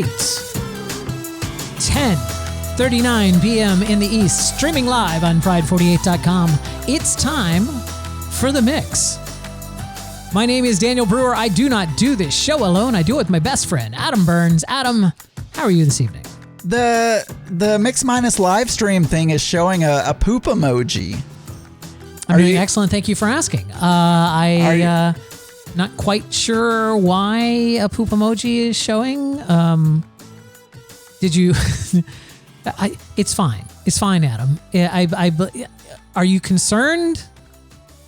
right. 10:39 p.m. in the East, streaming live on Pride48.com. It's time for The Mix. My name is Daniel Brewer. I do not do this show alone. I do it with my best friend, Adam Burns. Adam, how are you this evening? The Mix Minus live stream thing is showing a poop emoji. I'm doing excellent. Thank you for asking. Not quite sure why a poop emoji is showing. Did you? It's fine. It's fine, Adam. Are you concerned?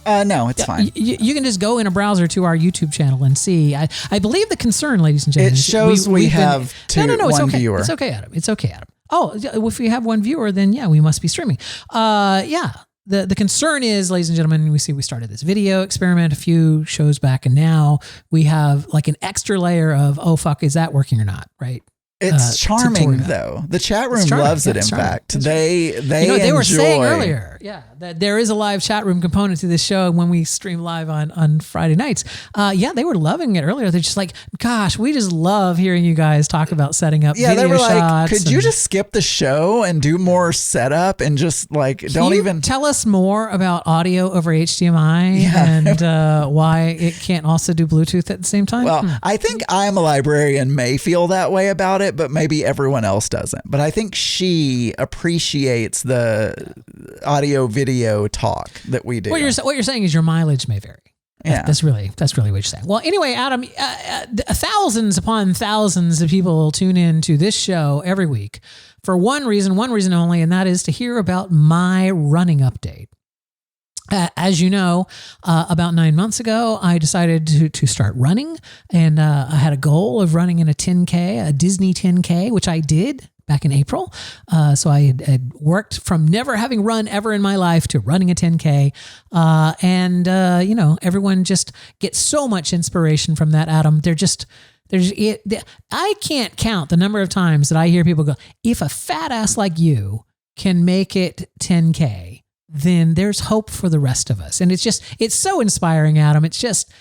No, it's fine. You can just go in a browser to our YouTube channel and see. I believe the concern, ladies and gentlemen, it shows we have one viewer. It's okay, Adam. It's okay, Adam. Oh, if we have one viewer, then yeah, we must be streaming. The concern is, ladies and gentlemen, we started this video experiment a few shows back, and now we have like an extra layer of, oh fuck, is that working or not? Right? It's charming though. The chat room loves it. In fact, they were saying earlier, that there is a live chat room component to this show when we stream live on Friday nights. They were loving it earlier. They're just like, gosh, we just love hearing you guys talk about setting up. Yeah, video they were shots like, could you just skip the show and do more setup and just like don't even tell us more about audio over HDMI and why it can't also do Bluetooth at the same time? Well, I think I Am a Librarian may feel that way about it, but maybe everyone else doesn't. But I think she appreciates the audio video talk that we do. What you're saying is your mileage may vary. Yeah. That's really what you're saying. Well, anyway, Adam, thousands upon thousands of people tune in to this show every week for one reason only, and that is to hear about my running update. As you know, about 9 months ago, I decided to start running, and I had a goal of running in a 10K, a Disney 10K, which I did back in April. So I had worked from never having run ever in my life to running a 10K. Everyone just gets so much inspiration from that, Adam. I can't count the number of times that I hear people go, if a fat ass like you can make it 10K, then there's hope for the rest of us. And it's so inspiring, Adam. It's just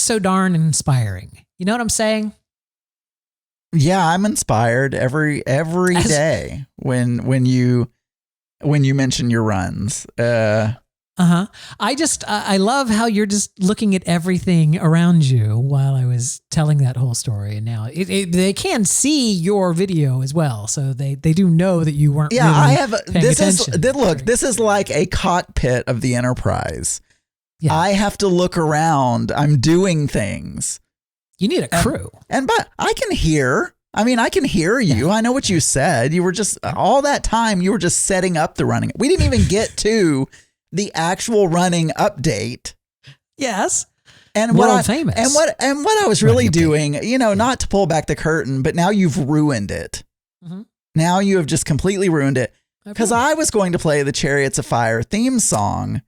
so darn inspiring. You know what I'm saying? Yeah, I'm inspired every day when you mention your runs. I love how you're just looking at everything around you while I was telling that whole story. And now they can see your video as well. So they do know that you weren't. Yeah, really I have. This attention. is like a cockpit of the Enterprise. Yeah. I have to look around. I'm doing things. You need a crew. But I can hear. I mean, I can hear you. Yeah. I know what you said. You were just all that time. You were just setting up the running. We didn't even get to the actual running update. Yes. And world famous. And what I was really doing, not to pull back the curtain, but now you've ruined it. Mm-hmm. Now you have just completely ruined it. Because I was going to play the Chariots of Fire theme song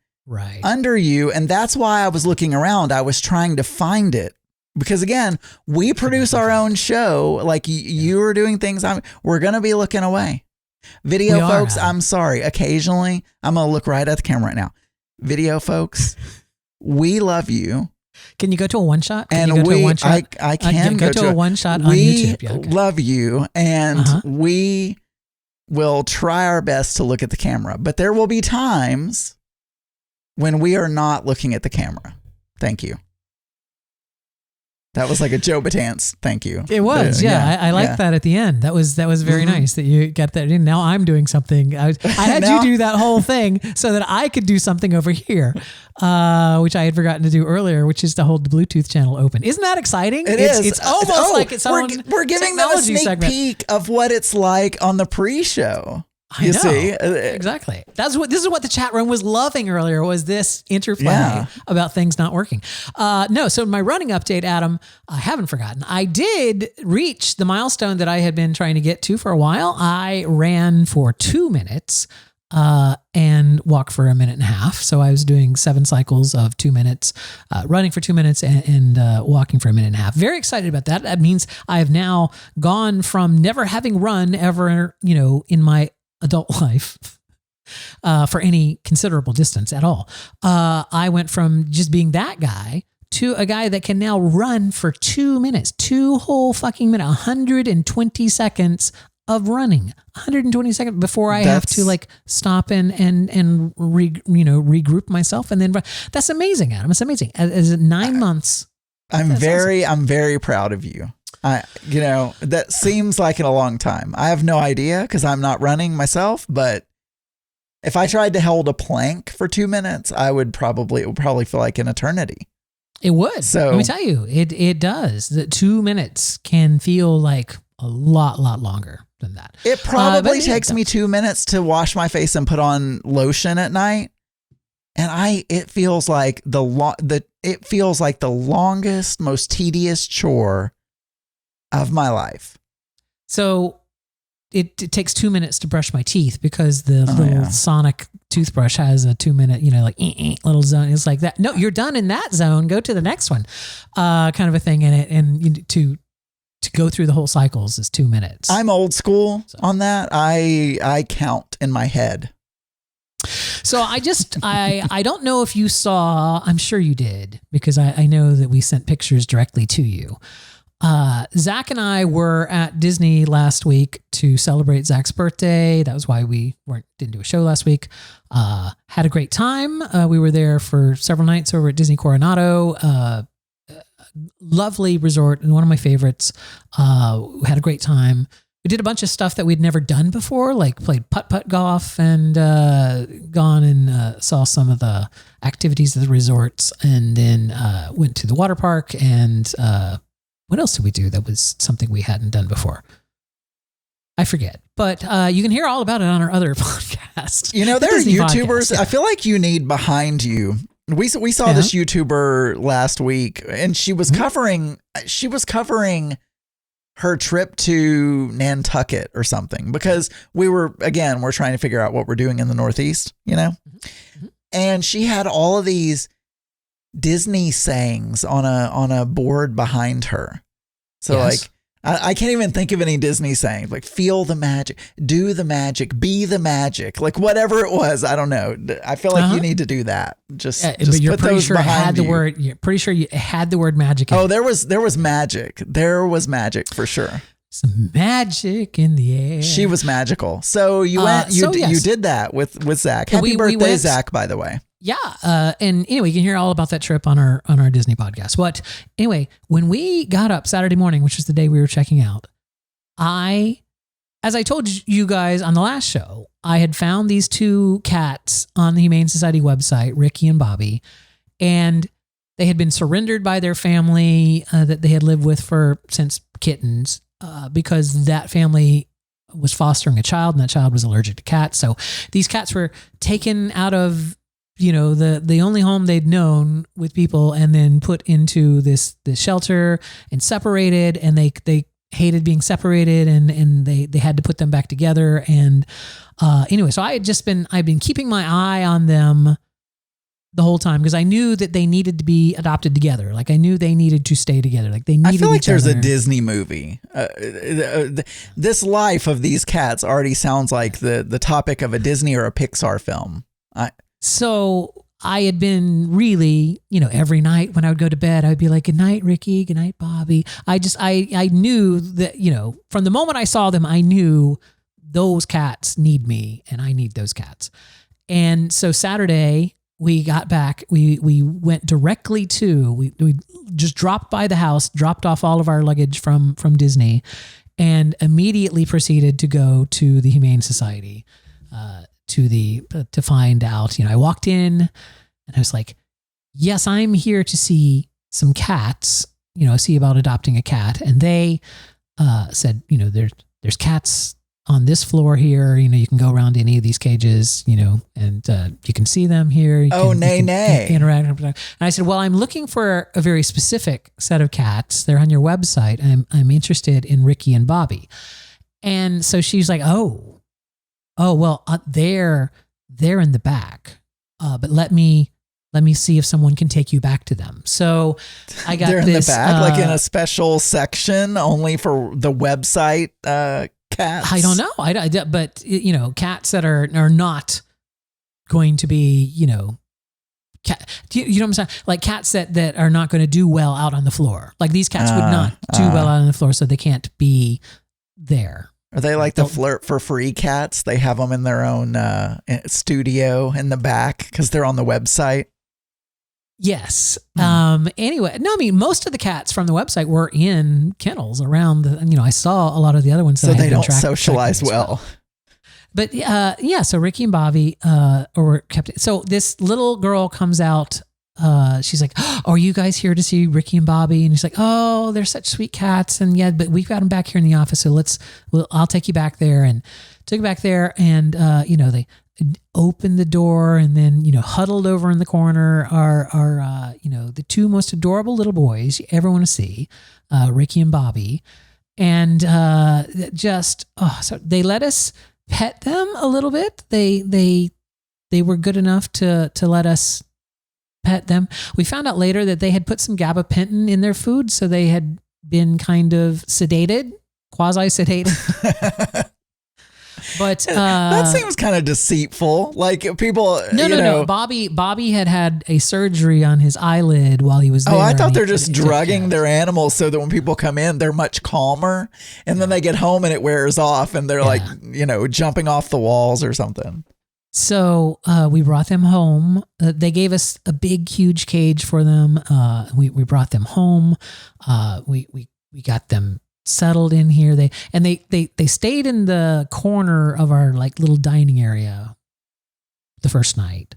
under you. And that's why I was looking around. I was trying to find it. Because again, we produce our own show. Like you are doing things. We're going to be looking away. Video folks, I'm sorry. Occasionally, I'm going to look right at the camera right now. Video folks, we love you. Can you go to a one shot? I can go to a one shot on YouTube. We love you, and we will try our best to look at the camera. But there will be times when we are not looking at the camera. Thank you. That was like a Joe Batance. Thank you. It was. I liked that at the end. That was very nice that you got that in. Now I'm doing something. I had you do that whole thing so that I could do something over here, which I had forgotten to do earlier, which is to hold the Bluetooth channel open. Isn't that exciting? It's almost like its own we're giving them a sneak peek of what it's like on the pre-show. You see? Exactly. This is what the chat room was loving earlier, was this interplay about things not working. So my running update, Adam, I haven't forgotten. I did reach the milestone that I had been trying to get to for a while. I ran for 2 minutes and walked for 1.5 minutes. So I was doing 7 cycles of 2 minutes, running for 2 minutes and walking for 1.5 minutes. Very excited about that. That means I have now gone from never having run ever, in my adult life for any considerable distance at all. I went from just being that guy to a guy that can now run for 2 minutes, 2 whole fucking minutes, 120 seconds of running, 120 seconds before I have to like stop and regroup myself and then run. That's amazing, Adam. It's amazing. As 9 months. I'm very proud of you. That seems like in a long time. I have no idea because I'm not running myself, but if I tried to hold a plank for 2 minutes, it would probably feel like an eternity. It would. So let me tell you, it does. The 2 minutes can feel like a lot longer than that. It probably takes me 2 minutes to wash my face and put on lotion at night. And it feels like the longest, most tedious chore of my life. So it takes 2 minutes to brush my teeth because the little sonic toothbrush has a 2 minute, little zone. It's like that. No, you're done in that zone. Go to the next one, kind of a thing in it. And to go through the whole cycles is 2 minutes. I'm old school on that. I count in my head. So I don't know if you saw, I'm sure you did, because I know that we sent pictures directly to you. Zach and I were at Disney last week to celebrate Zach's birthday. That was why we didn't do a show last week. Had a great time. We were there for several nights over at Disney Coronado. Lovely resort and one of my favorites. Had a great time. We did a bunch of stuff that we'd never done before, like played putt-putt golf and gone and saw some of the activities of the resorts, and then went to the water park. And what else did we do that was something we hadn't done before? I forget. But you can hear all about it on our other podcast. There are YouTubers. I feel like you need behind you. We saw this YouTuber last week, and she was covering her trip to Nantucket or something, because we're trying to figure out what we're doing in the Northeast, and she had all of these Disney sayings on a board behind her. So I can't even think of any Disney sayings, like feel the magic, do the magic, be the magic, like whatever it was. I don't know. I feel like you need to do that. Just but you're put pretty those sure it had behind the word. You're pretty sure you had the word magic. Oh, there was magic. There was magic for sure. Some magic in the air. She was magical. So you went. You did that with Zach. Happy birthday, Zach! By the way. Yeah. And anyway, you can hear all about that trip on our Disney podcast. But anyway, when we got up Saturday morning, which was the day we were checking out, as I told you guys on the last show, I had found these 2 cats on the Humane Society website, Ricky and Bobby, and they had been surrendered by their family that they had lived with since kittens, because that family was fostering a child and that child was allergic to cats. So these cats were taken out of the only home they'd known with people, and then put into this shelter and separated, and they hated being separated, and they had to put them back together. And anyway, so I'd been keeping my eye on them the whole time, because I knew that they needed to be adopted together. Like I knew they needed to stay together. Like they needed. I feel like there's a Disney movie. This life of these cats already sounds like the topic of a Disney or a Pixar film. So I had been really, every night when I would go to bed, I would be like, good night, Ricky. Good night, Bobby. I knew that, from the moment I saw them, I knew those cats need me and I need those cats. And so Saturday we got back, we went directly we just dropped by the house, dropped off all of our luggage from Disney, and immediately proceeded to go to the Humane Society, to find out. I walked in and I was like, yes, I'm here to see some cats, see about adopting a cat. And they said, there's cats on this floor here. You can go around any of these cages, and you can see them here. You can interact. And I said, well, I'm looking for a very specific set of cats. They're on your website. I'm interested in Ricky and Bobby. And so she's like, oh, well, they're in the back, but let me see if someone can take you back to them. So I got they're in the back, like in a special section only for the website cats. I don't know. But cats that are not going to be, you know what I'm saying? Like cats that are not going to do well out on the floor. Like these cats would not do well out on the floor, so they can't be there. Are they like the flirt for free cats? They have them in their own studio in the back because they're on the website. Yes. Anyway, no, I mean, most of the cats from the website were in kennels around. I saw a lot of the other ones. So they don't socialize well. But so Ricky and Bobby were kept. So this little girl comes out. She's like, "Oh, are you guys here to see Ricky and Bobby?" And he's like, "Oh, they're such sweet cats." And yeah, but we've got them back here in the office. So I'll take you back there. And took you back there. And they opened the door, and then huddled over in the corner are the two most adorable little boys you ever want to see, Ricky and Bobby. And so they let us pet them a little bit. They were good enough to let us pet them. We found out later that they had put some gabapentin in their food, so they had been kind of sedated, quasi-sedated. But that seems kind of deceitful. Like people, no. Bobby had a surgery on his eyelid while he was there. Oh, I thought they're just drugging their animals so that when people come in, they're much calmer, and then they get home and it wears off, and they're like, jumping off the walls or something. So we brought them home. They gave us a big, huge cage for them. We brought them home. We got them settled in here. They stayed in the corner of our like little dining area the first night.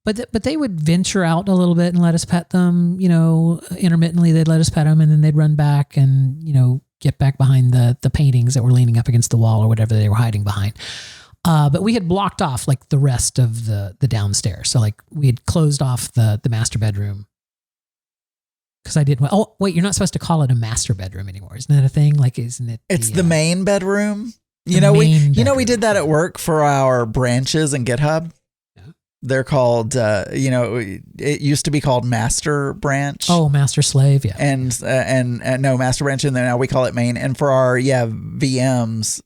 But they would venture out a little bit and let us pet them. Intermittently they'd let us pet them, and then they'd run back and get back behind the paintings that were leaning up against the wall or whatever they were hiding behind. But we had blocked off like the rest of the downstairs. So like we had closed off the master bedroom. Because I didn't. Oh, wait! You're not supposed to call it a master bedroom anymore, isn't that a thing? Like, isn't it? It's the main bedroom. We did that at work for our branches in GitHub. Yeah. They're called. It used to be called master branch. Oh, master slave, yeah. And no master branch, and then now we call it main. And for our VMs,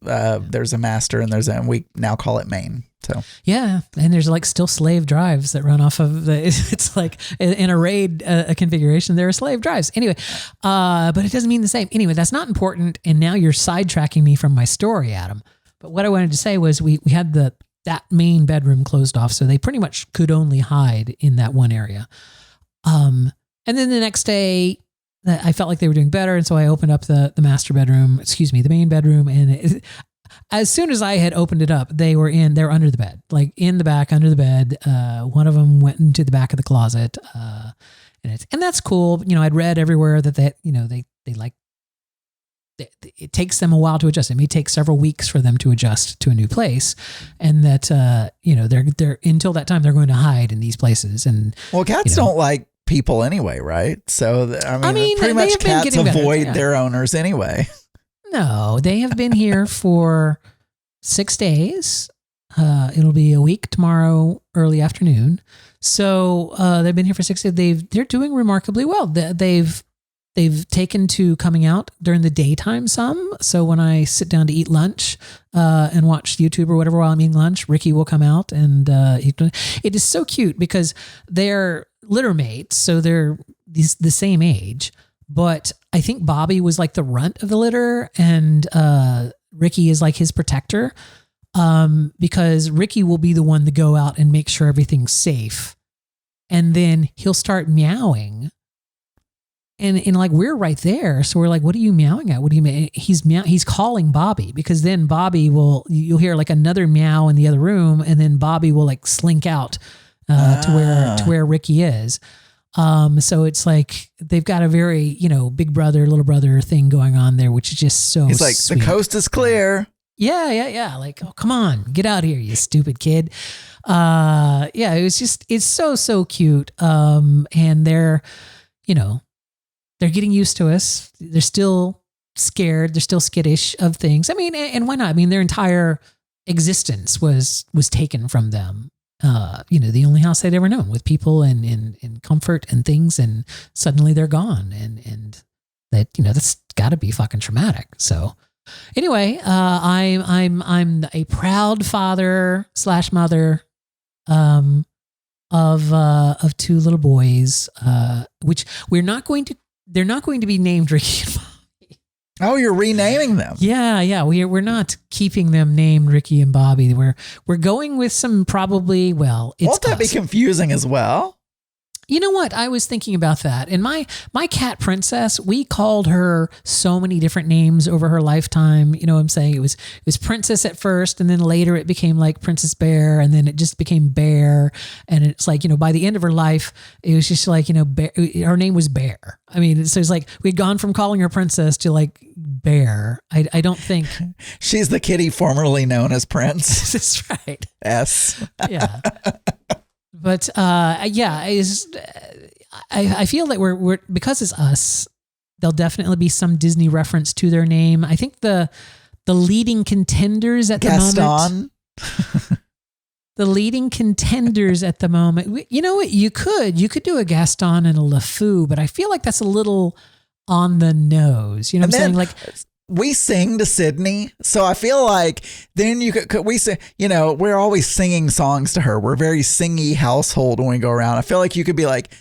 there's a master, and we now call it main. So yeah, and there's like still slave drives that run off of it's like in a RAID configuration, there are slave drives. Anyway, but it doesn't mean the same. Anyway, that's not important. And now you're sidetracking me from my story, Adam. But what I wanted to say was we had that main bedroom closed off, so they pretty much could only hide in that one area. And then the next day, I felt like they were doing better, and so I opened up the main bedroom, and as soon as I had opened it up, they were under the bed, like in the back under the bed. One of them went into the back of the closet, and that's cool. I'd read everywhere that they like. It takes them a while to adjust. It may take several weeks for them to adjust to a new place, and that they're until that time they're going to hide in these places. And cats don't like people anyway, right? So I mean pretty much cats avoid their owners anyway. No, they have been here for 6 days. It'll be a week tomorrow, early afternoon. So they've been here for 6 days. They're doing remarkably well. They've taken to coming out during the daytime some. So when I sit down to eat lunch and watch YouTube or whatever while I'm eating lunch, Ricky will come out, and it is so cute because they're litter mates, so they're the same age. But I think Bobby was like the runt of the litter, and Ricky is like his protector, because Ricky will be the one to go out and make sure everything's safe. And then he'll start meowing. And like, we're right there. So we're like, what are you meowing at? What do you mean? He's calling Bobby, because then Bobby you'll hear like another meow in the other room, and then Bobby will like slink out to where Ricky is. So it's like they've got a very, big brother, little brother thing going on there, which is just so He's like, sweet. The coast is clear. Yeah. Like, oh, come on, get out here, you stupid kid. It's so cute. And they're getting used to us. They're still scared. They're still skittish of things. I mean, and why not? I mean, their entire existence was taken from them. The only house they'd ever known with people and comfort and things, and suddenly they're gone. And that, that's gotta be fucking traumatic. So anyway, I'm a proud father / mother. of two little boys, which they're not going to be named Ricky and Bobby. Oh, you're renaming them. Yeah. We're not keeping them named Ricky and Bobby. We're going with some probably, won't that be confusing as well? You know what? I was thinking about that. And my cat Princess, we called her so many different names over her lifetime. You know what I'm saying? It was Princess at first, and then later it became like Princess Bear, and then it just became Bear. And it's like, by the end of her life, it was just like, Bear, her name was Bear. I mean, so it's like we'd gone from calling her Princess to like Bear. I don't think she's the kitty formerly known as Prince. That's right. S. Yeah. But I feel that we're because it's us, there'll definitely be some Disney reference to their name. I think the leading contenders at the moment. The leading contenders at the moment. You know what? You could do a Gaston and a LeFou, but I feel like that's a little on the nose. You know what I'm saying? Like, we sing to Sydney, so I feel like then we say, we're always singing songs to her. We're a very singy household when we go around. I feel like you could be like,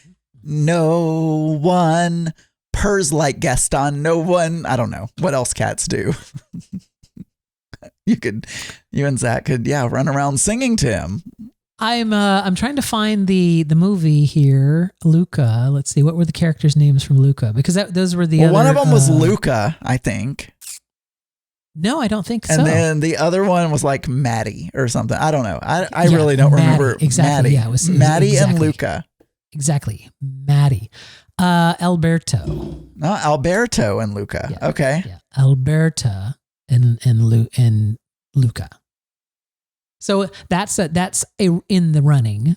no one purrs like Gaston. No one, I don't know what else cats do. You and Zach could, run around singing to him. I'm trying to find the movie here, Luca. Let's see, what were the characters' names from Luca? Because those were the other. One of them was Luca, I think. No, I don't think so. And then the other one was like Maddie or something. I don't know. I really don't remember. Exactly. Maddie. Yeah, it was Maddie exactly, and Luca. Exactly. Maddie. Alberto. No, Alberto and Luca. Yeah, okay. Yeah. Alberta and Luca. So that's in the running.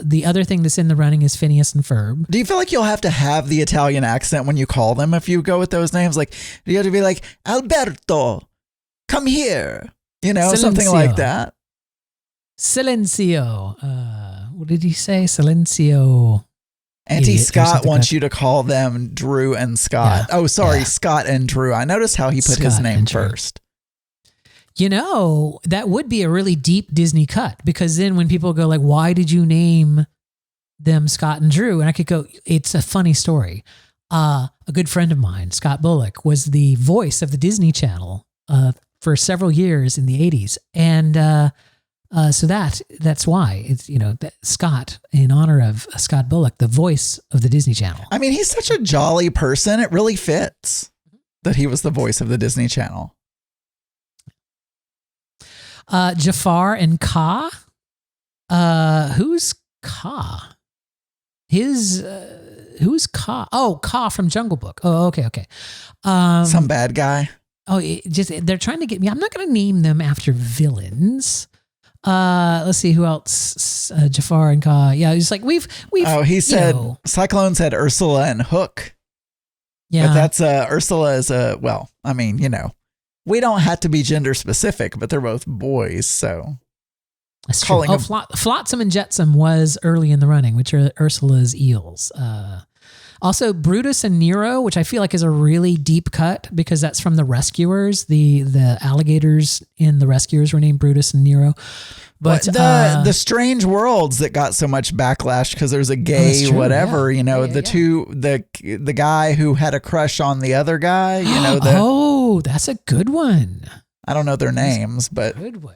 The other thing that's in the running is Phineas and Ferb. Do you feel like you'll have to have the Italian accent when you call them if you go with those names? Like, do you have to be like, Alberto, come here? Silencio. Something like that. Silencio. What did he say? Silencio. Auntie Scott wants you to call them Drew and Scott. Yeah. Oh, sorry, yeah. Scott and Drew. I noticed how he put his name first. That would be a really deep Disney cut, because then when people go like, why did you name them Scott and Drew? And I could go, it's a funny story. A good friend of mine, Scott Bullock, was the voice of the Disney Channel for several years in the 80s. And so that's why it's, that Scott, in honor of Scott Bullock, the voice of the Disney Channel. I mean, he's such a jolly person. It really fits that he was the voice of the Disney Channel. Jafar and Ka. Who's Ka? Who's Ka? Oh, Ka from Jungle Book. Oh, okay. Some bad guy. Oh, they're trying to get me. I'm not going to name them after villains. Let's see who else. Jafar and Ka. Yeah, it's like we've. Oh, he said Cyclone said Ursula and Hook. Yeah, but that's Ursula is we don't have to be gender specific, but they're both boys, so. That's true. Flotsam and Jetsam was early in the running, which are Ursula's eels. Also, Brutus and Nero, which I feel like is a really deep cut because that's from The Rescuers. The alligators in The Rescuers were named Brutus and Nero. But the strange worlds that got so much backlash because there's a gay whatever, the guy who had a crush on the other guy, that's a good one. I don't know their names, but good one.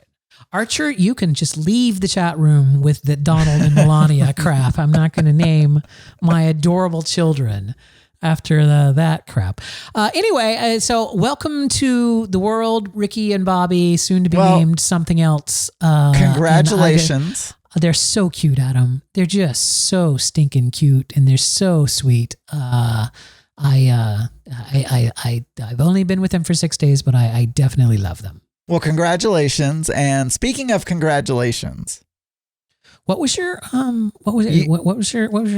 Archer, you can just leave the chat room with the Donald and Melania crap. I'm not going to name my adorable children after that crap. Anyway, so welcome to the world, Ricky and Bobby, soon to be named something else. Congratulations. They're so cute, Adam. They're just so stinking cute, and they're so sweet. I've only been with them for 6 days, but I definitely love them. Well, congratulations. And speaking of congratulations, what was your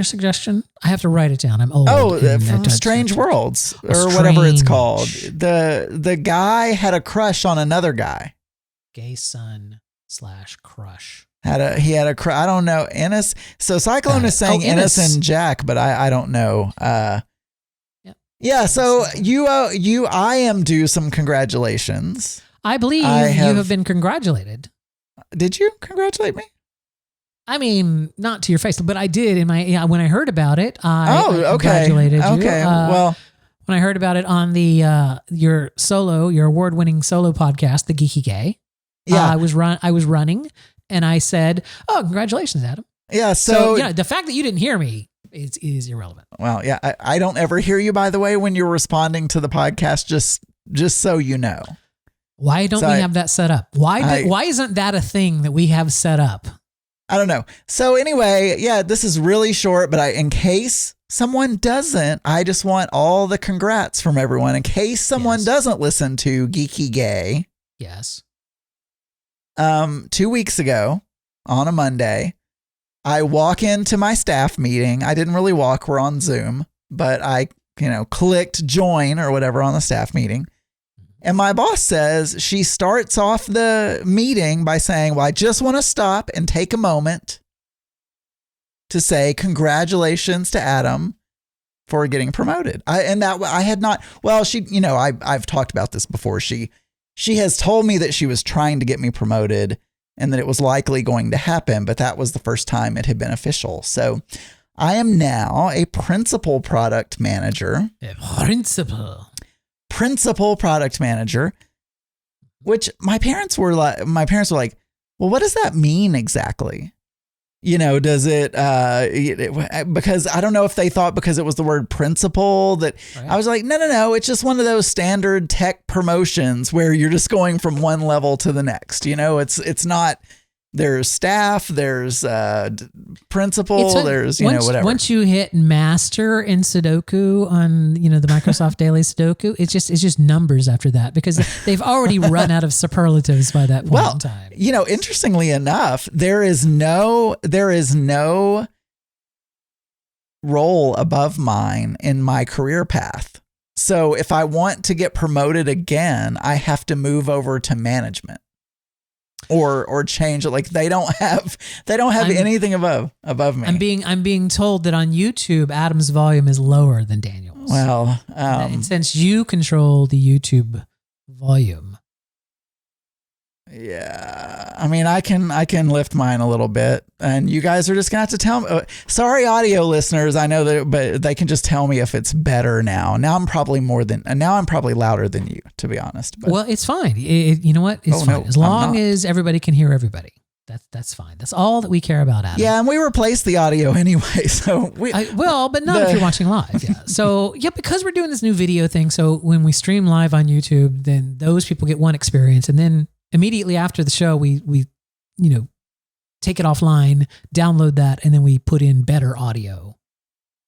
suggestion? I have to write it down. I'm old. Oh, from Strange Worlds or whatever it's called. The guy had a crush on another guy. Gay son / crush. He had a crush. I don't know. Ennis. So Cyclone is saying Ennis and Jack, but I don't know. Yeah. So I am due some congratulations. I believe you have been congratulated. Did you congratulate me? I mean, not to your face, but I did when I heard about it. I okay. Congratulated you. Okay. Well, when I heard about it on the your award-winning solo podcast, The Geeky Gay. Yeah. I was running, and I said, "Oh, congratulations, Adam." Yeah. So the fact that you didn't hear me is irrelevant. Well, yeah, I don't ever hear you, by the way, when you're responding to the podcast. Just so you know. Why don't we have that set up? Why isn't that a thing that we have set up? I don't know. So anyway, yeah, this is really short, but in case someone doesn't, I just want all the congrats from everyone. In case someone doesn't listen to Geeky Gay. Yes. 2 weeks ago on a Monday, I walk into my staff meeting. I didn't really walk. We're on Zoom, but I, clicked join or whatever on the staff meeting. And my boss says, she starts off the meeting by saying, well, I just want to stop and take a moment to say congratulations to Adam for getting promoted. I've talked about this before. She has told me that she was trying to get me promoted and that it was likely going to happen, but that was the first time it had been official. So I am now a principal product manager. Principal product manager, which my parents were like, well, what does that mean exactly? Does it, because I don't know if they thought because it was the word principal that right. I was like, no. It's just one of those standard tech promotions where you're just going from one level to the next. It's not, there's staff, there's principal, there's, whatever. Once you hit master in Sudoku on, the Microsoft Daily Sudoku, it's just numbers after that because they've already run out of superlatives by that point in time. Interestingly enough, there is no role above mine in my career path. So if I want to get promoted again, I have to move over to management. Or change it. Like they don't have anything above me. I'm being told that on YouTube, Adam's volume is lower than Daniel's. Well, and since you control the YouTube volume. Yeah. I mean, I can lift mine a little bit and you guys are just gonna have to tell me. Sorry, audio listeners. I know that, but they can just tell me if it's better now. Now I'm probably louder than you, to be honest. But. Well, it's fine. You know what? It's fine. As long as everybody can hear everybody. That's fine. That's all that we care about, Adam. Yeah, and we replaced the audio anyway, so but not if you're watching live. Yeah. So because we're doing this new video thing, so when we stream live on YouTube, then those people get one experience, and then immediately after the show, we take it offline, download that, and then we put in better audio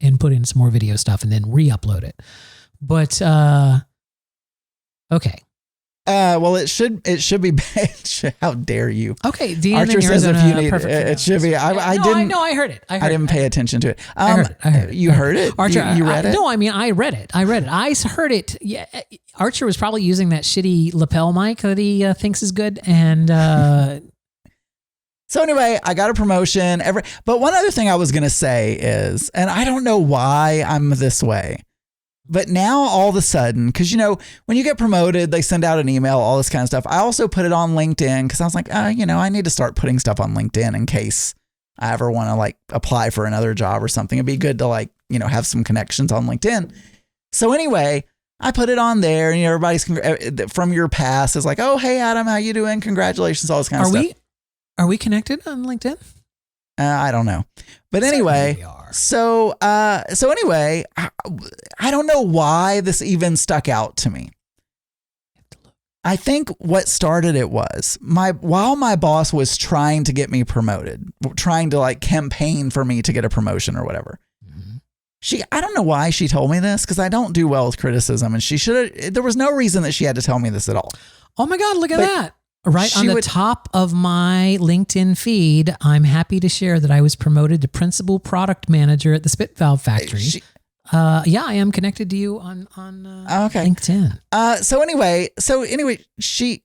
and put in some more video stuff and then re-upload it. But okay. Well, it should be bad. How dare you? Okay, Dean Archer says if you need it should be. I heard it. I didn't pay attention to it. I heard it. You heard it? Archer, you read it? No, I mean I read it. I heard it. Yeah, Archer was probably using that shitty lapel mic that he thinks is good, and. So anyway, I got a promotion. But one other thing I was gonna say is, and I don't know why I'm this way. But now all of a sudden, because, when you get promoted, they send out an email, all this kind of stuff. I also put it on LinkedIn because I was like, I need to start putting stuff on LinkedIn in case I ever want to apply for another job or something. It'd be good to have some connections on LinkedIn. So anyway, I put it on there and everybody's from your past is like, oh, hey, Adam, how you doing? Congratulations, all this kind of stuff. Are we connected on LinkedIn? I don't know. But anyway, so anyway, I don't know why this even stuck out to me. I think what started it was while my boss was trying to get me promoted, trying to campaign for me to get a promotion or whatever. Mm-hmm. I don't know why she told me this because I don't do well with criticism and there was no reason that she had to tell me this at all. Oh my God, look at that. Right on the top of my LinkedIn feed, I'm happy to share that I was promoted to principal product manager at the Spit Valve Factory. I am connected to you on LinkedIn. So anyway, she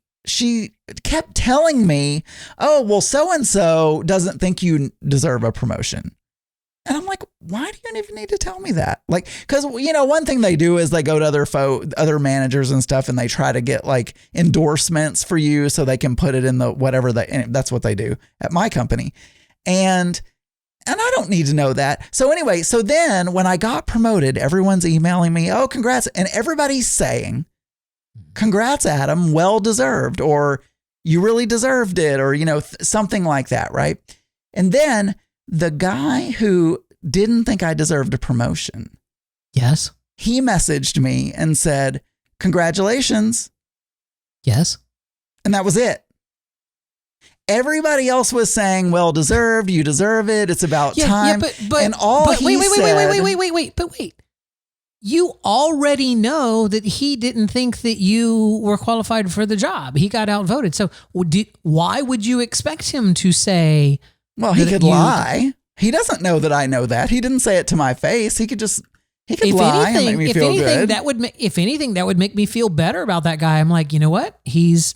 kept telling me, oh, well, so-and-so doesn't think you deserve a promotion. And I'm like, why do you even need to tell me that? Because, one thing they do is they go to other managers and stuff and they try to get endorsements for you so they can put it in the whatever that's what they do at my company. And I don't need to know that. So anyway, so then when I got promoted, everyone's emailing me, oh, congrats. And everybody's saying, congrats, Adam, well deserved, or you really deserved it, or, something like that, right? And then the guy who didn't think I deserved a promotion. Yes. He messaged me and said, congratulations. Yes. And that was it. Everybody else was saying, well deserved, you deserve it, it's about time. But and all but he wait. But wait. You already know that he didn't think that you were qualified for the job. He got outvoted. So why would you expect him to say? Well, he could lie. He doesn't know that I know that. He didn't say it to my face. He could lie and make me feel good. If anything, that would make me feel better about that guy. I'm like, you know what? He's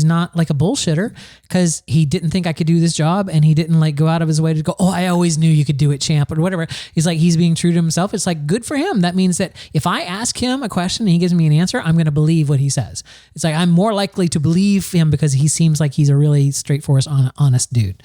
not like a bullshitter, because he didn't think I could do this job, and he didn't like go out of his way to go, oh, I always knew you could do it, champ, or whatever. He's being true to himself. It's like, good for him. That means that if I ask him a question and he gives me an answer, I'm going to believe what he says. It's like, I'm more likely to believe him because he seems like he's a really straightforward, honest dude.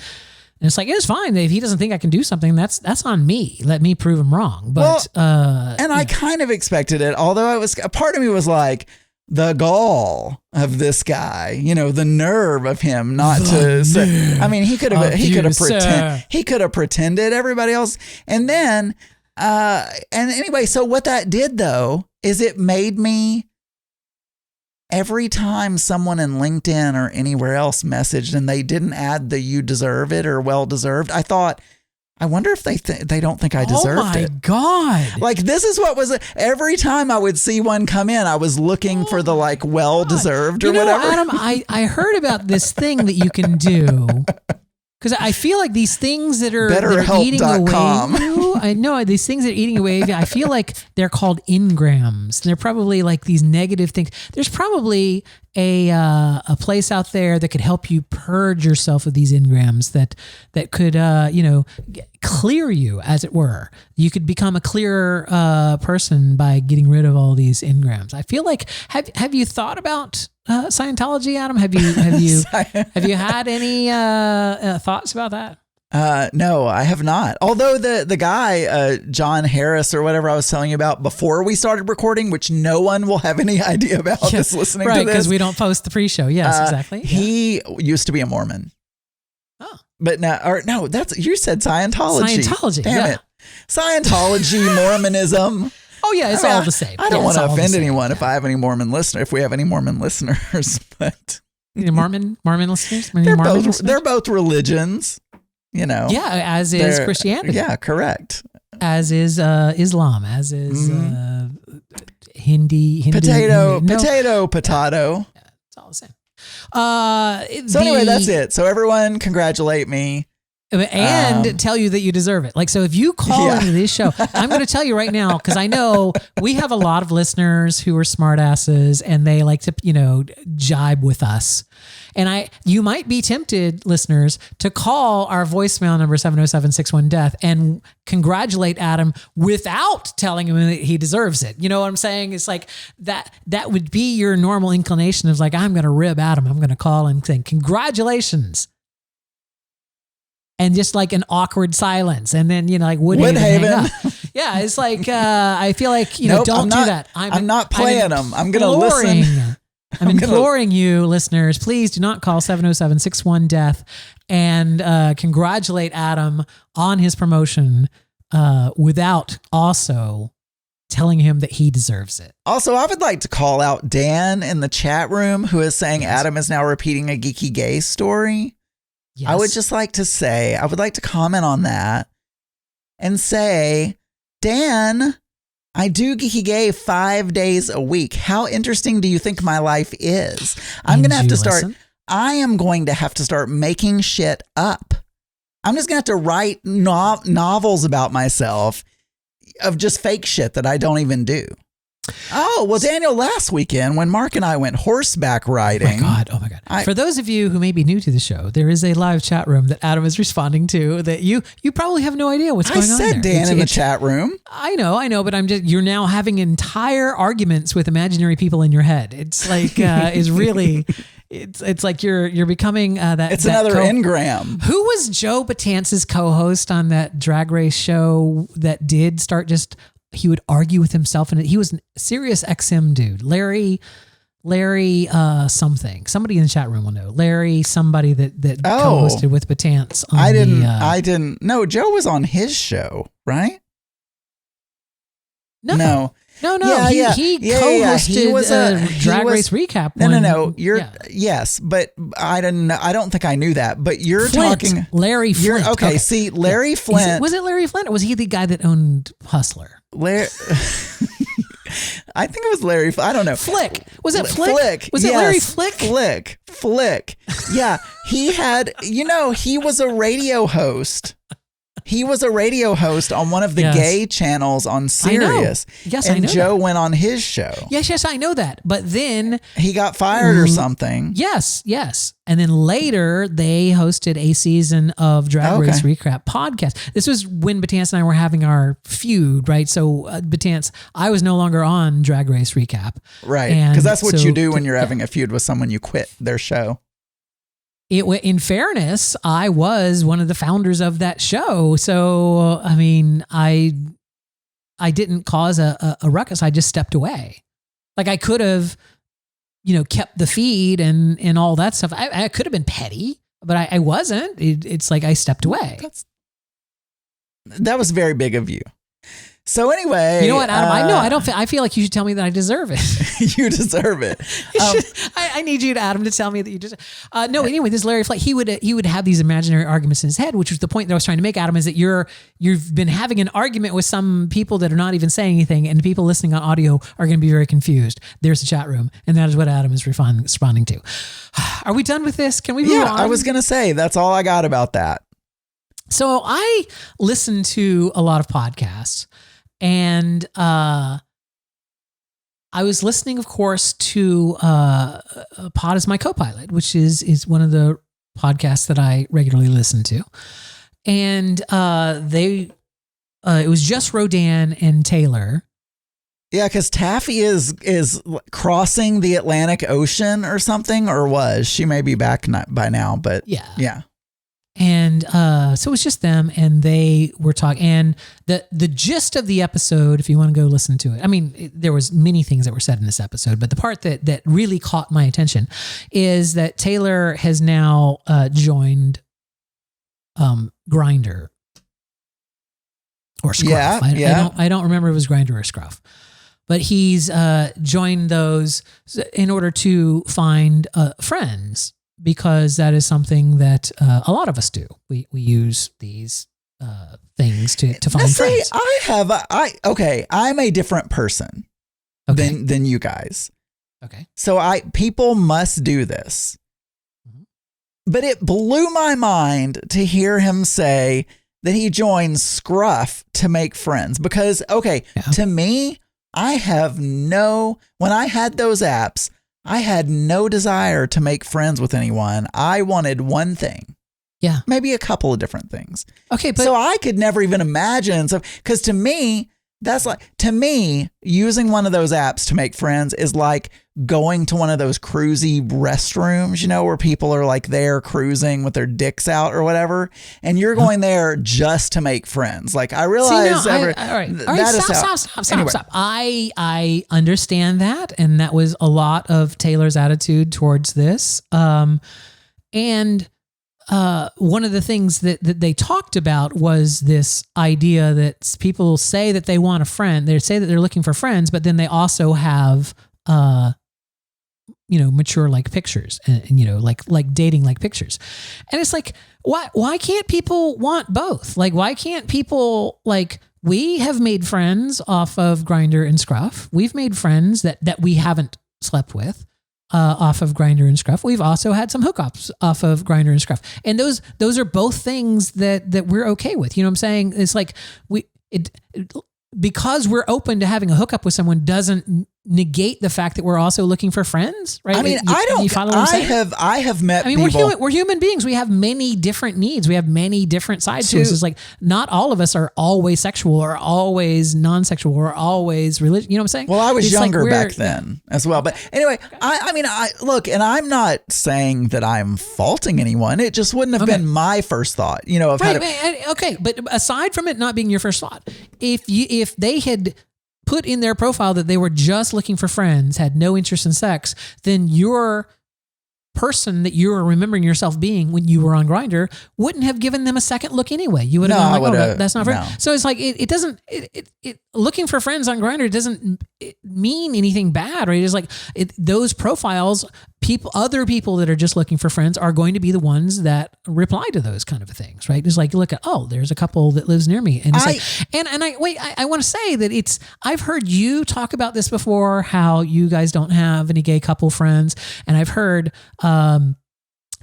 And it's like, it's fine. If he doesn't think I can do something, that's on me. Let me prove him wrong. But, I kind of expected it. Although a part of me was like, the gall of this guy, the nerve of him not to say, I mean, he could have pretended everybody else. And then, and anyway, so what that did though, is it made me, every time someone in LinkedIn or anywhere else messaged and they didn't add the you deserve it or well deserved, I thought, I wonder if they don't think I deserved it. Oh my God. Like, this is what was, every time I would see one come in, I was looking for the like well deserved or whatever. Adam, I heard about this thing that you can do, because I feel like these things that are eating away, I know these things that are eating away. I feel like they're called engrams. They're probably like these negative things. There's probably a place out there that could help you purge yourself of these engrams that could clear you, as it were. You could become a clearer person by getting rid of all these engrams. I feel like have you thought about Scientology, Adam? Have you had any thoughts about that? No, I have not. Although the guy, John Harris or whatever I was telling you about before we started recording, which no one will have any idea about this listening to this. Right, because we don't post the pre-show. Yes, exactly. He used to be a Mormon. Oh. But no, you said Scientology. Scientology, Damn it. Scientology, Mormonism. Oh yeah, it's all the same. I don't want to offend anyone if I have any Mormon listeners, if we have any Mormon listeners, but Mormon listeners? They're both religions. Yeah, as is Christianity. Yeah, correct. As is Islam. As is Hindi. Potato. Yeah, It's all the same. So anyway, that's it. So everyone congratulate me. And tell you that you deserve it. Like, so if you call into this show, I'm going to tell you right now, because I know we have a lot of listeners who are smartasses and they like to, jibe with us. And you might be tempted, listeners, to call our voicemail number 707-61-DEATH and congratulate Adam without telling him that he deserves it. You know what I'm saying? It's like that would be your normal inclination of like, I'm going to rib Adam. I'm going to call and say, congratulations. And just like an awkward silence. And then, like Woodhaven. Hang up. Yeah, it's like, I feel like, don't do that. I'm not playing them. I'm going to listen. I'm imploring you, listeners, please do not call 707-61-DEATH and congratulate Adam on his promotion without also telling him that he deserves it. Also, I would like to call out Dan in the chat room, who is saying Adam is now repeating a geeky gay story. Yes. I would just like to say, I would like to comment on that and say, Dan, I do geeky gay 5 days a week. How interesting do you think my life is? I am going to have to start making shit up. I'm just going to have to write novels about myself of just fake shit that I don't even do. Oh, well, Daniel, last weekend when Mark and I went horseback riding. Oh my God. For those of you who may be new to the show, there is a live chat room that Adam is responding to that you probably have no idea what's going on there. I said Dan in the chat room. I know, but you're now having entire arguments with imaginary people in your head. It's like, It's like you're becoming that. It's that another engram. Who was Joe Batance's co-host on that Drag Race show that did start just? He would argue with himself, and he was a Sirius XM dude, Larry something. Somebody in the chat room will know. Larry, somebody that co-hosted with Batance. I didn't. No, Joe was on his show, right? No. He co-hosted he was a Drag Race recap. No. Yes, but I don't think I knew that. But you're Flint, talking Larry Flint. Okay. See, Larry Flint. Was it Larry Flint, or was he the guy that owned Hustler? I think it was Larry. I don't know. Flick. Was it Flick? Flick. Was it Larry Flick? Flick. Yeah. He had, he was a radio host. He was a radio host on one of the gay channels on Sirius. Yes, and I know. Joe went on his show. Yes, I know that. But then he got fired or something. Yes. And then later they hosted a season of Drag Race Recap podcast. This was when Batance and I were having our feud, right? So Batance, I was no longer on Drag Race Recap. Right. Because that's what you do when you're having a feud with someone, you quit their show. In fairness, I was one of the founders of that show. So, I mean, I didn't cause a ruckus. I just stepped away. Like I could have, kept the feed and all that stuff. I could have been petty, but I wasn't. It's like I stepped away. That was very big of you. So anyway, you know what, Adam? I feel like you should tell me that I deserve it. You deserve it. I need you, Adam, to tell me that you deserve. No, anyway, this Larry Flick, he would have these imaginary arguments in his head, which was the point that I was trying to make, Adam, is that you've been having an argument with some people that are not even saying anything, and the people listening on audio are going to be very confused. There's a chat room, and that is what Adam is responding to. Are we done with this? Can we move on? I was going to say that's all I got about that. So I listen to a lot of podcasts. And I was listening, of course, to Pod Is My Copilot, which is one of the podcasts that I regularly listen to. And it was just Rodan and Taylor. Yeah, because Taffy is crossing the Atlantic Ocean or something, or was. She may be back by now, but yeah. And so it was just them, and they were talking. And the gist of the episode, if you want to go listen to it, I mean, there was many things that were said in this episode, but the part that really caught my attention is that Taylor has now joined Grindr or Scruff. I don't remember if it was Grindr or Scruff, but he's joined those in order to find friends. Because that is something that a lot of us do. We use these things to find friends. I'm a different person than you guys. Okay. So people must do this. Mm-hmm. But it blew my mind to hear him say that he joined Scruff to make friends. Because, to me, when I had those apps, I had no desire to make friends with anyone. I wanted one thing. Yeah. Maybe a couple of different things. Okay. But so I could never even imagine. So, because to me, using one of those apps to make friends is like going to one of those cruisy restrooms, where people are like there cruising with their dicks out or whatever. And you're going there just to make friends. Like I realize. All right. Stop. I understand that. And that was a lot of Taylor's attitude towards this. And one of the things that they talked about was this idea that people say that they want a friend. They say that they're looking for friends, but then they also have, mature like pictures and like dating like pictures. And it's like, why can't people want both? Like, why can't people we have made friends off of Grindr and Scruff. We've made friends that we haven't slept with. Off of Grindr and Scruff. We've also had some hookups off of Grindr and Scruff. And those are both things that we're okay with. You know what I'm saying? It's like because we're open to having a hookup with someone doesn't negate the fact that we're also looking for friends, right? I mean, you follow what I'm saying? I have met I mean, people. we're human beings. We have many different needs. We have many different sides to us. It's like not all of us are always sexual or always non-sexual or always religious. You know what I'm saying? Well, I was younger back then as well. But anyway, I mean, look, and I'm not saying that I'm faulting anyone. It just wouldn't have been my first thought, you know, of okay. But aside from it not being your first thought, if they had put in their profile that they were just looking for friends, had no interest in sex, then your person that you were remembering yourself being when you were on Grindr wouldn't have given them a second look anyway. You would have been like, oh, that's not fair. No. So it's like, it doesn't, looking for friends on Grindr doesn't mean anything bad, right? It's like those profiles, other people that are just looking for friends are going to be the ones that reply to those kind of things, right? It's like, look at, oh, there's a couple that lives near me. And it's I want to say that I've heard you talk about this before, how you guys don't have any gay couple friends. And I've heard,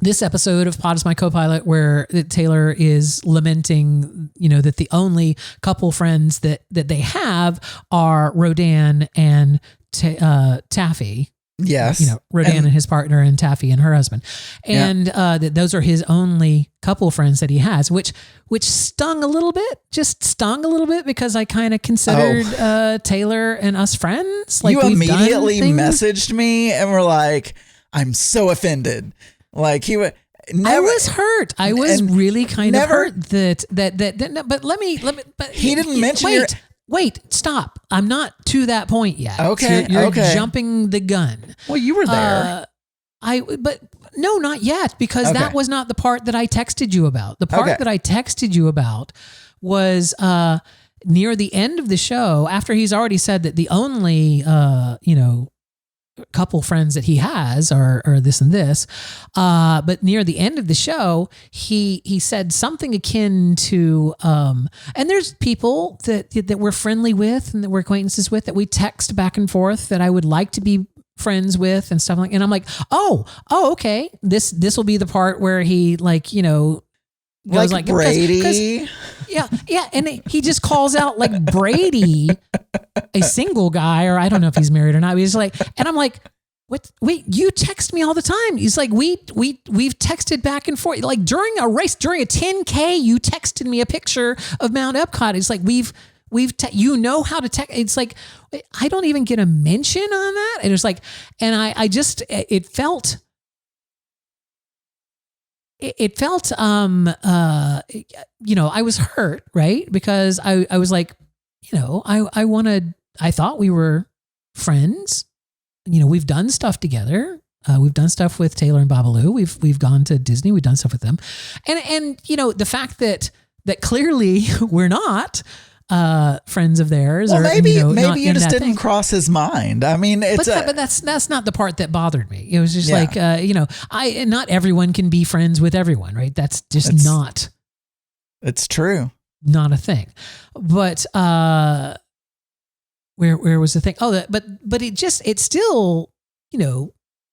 this episode of Pod Is My Copilot where Taylor is lamenting, you know, that the only couple friends that they have are Rodan and Taffy. Yes. You know, Rodan and his partner and Taffy and her husband. And that those are his only couple friends that he has, which stung a little bit, because I kind of considered Taylor and us friends. Like, you immediately messaged me and were like, I'm so offended. Like I was hurt. I was really kind of hurt that, but let me, but he didn't mention Wait, stop. I'm not to that point yet. Okay. So you're jumping the gun. Well, you were there. But no, not yet, because that was not the part that I texted you about. The part that I texted you about was, near the end of the show, after he's already said that the only, couple friends that he has are this and this. But near the end of the show, he said something akin to, and there's people that we're friendly with and that we're acquaintances with that we text back and forth that I would like to be friends with and stuff like, and I'm like, oh, okay. This will be the part where he goes like Brady. Yeah. And he just calls out like Brady, a single guy, or I don't know if he's married or not. He's like, and I'm like, what? Wait, you text me all the time. He's like, we've texted back and forth. Like during a race, during a 10K, you texted me a picture of Mount Epcot. It's like, you know how to text. It's like, I don't even get a mention on that. And it's like, and it felt, I was hurt, right? Because I was like, I thought we were friends. We've done stuff together. We've done stuff with Taylor and Babalu. We've gone to Disney. We've done stuff with them. And the fact that clearly we're not friends of theirs. Well, or, maybe you just didn't cross his mind. I mean, but that's not the part that bothered me. It was just like, not everyone can be friends with everyone, right? That's just not. It's true. Not a thing. But where was the thing? Oh, but it still,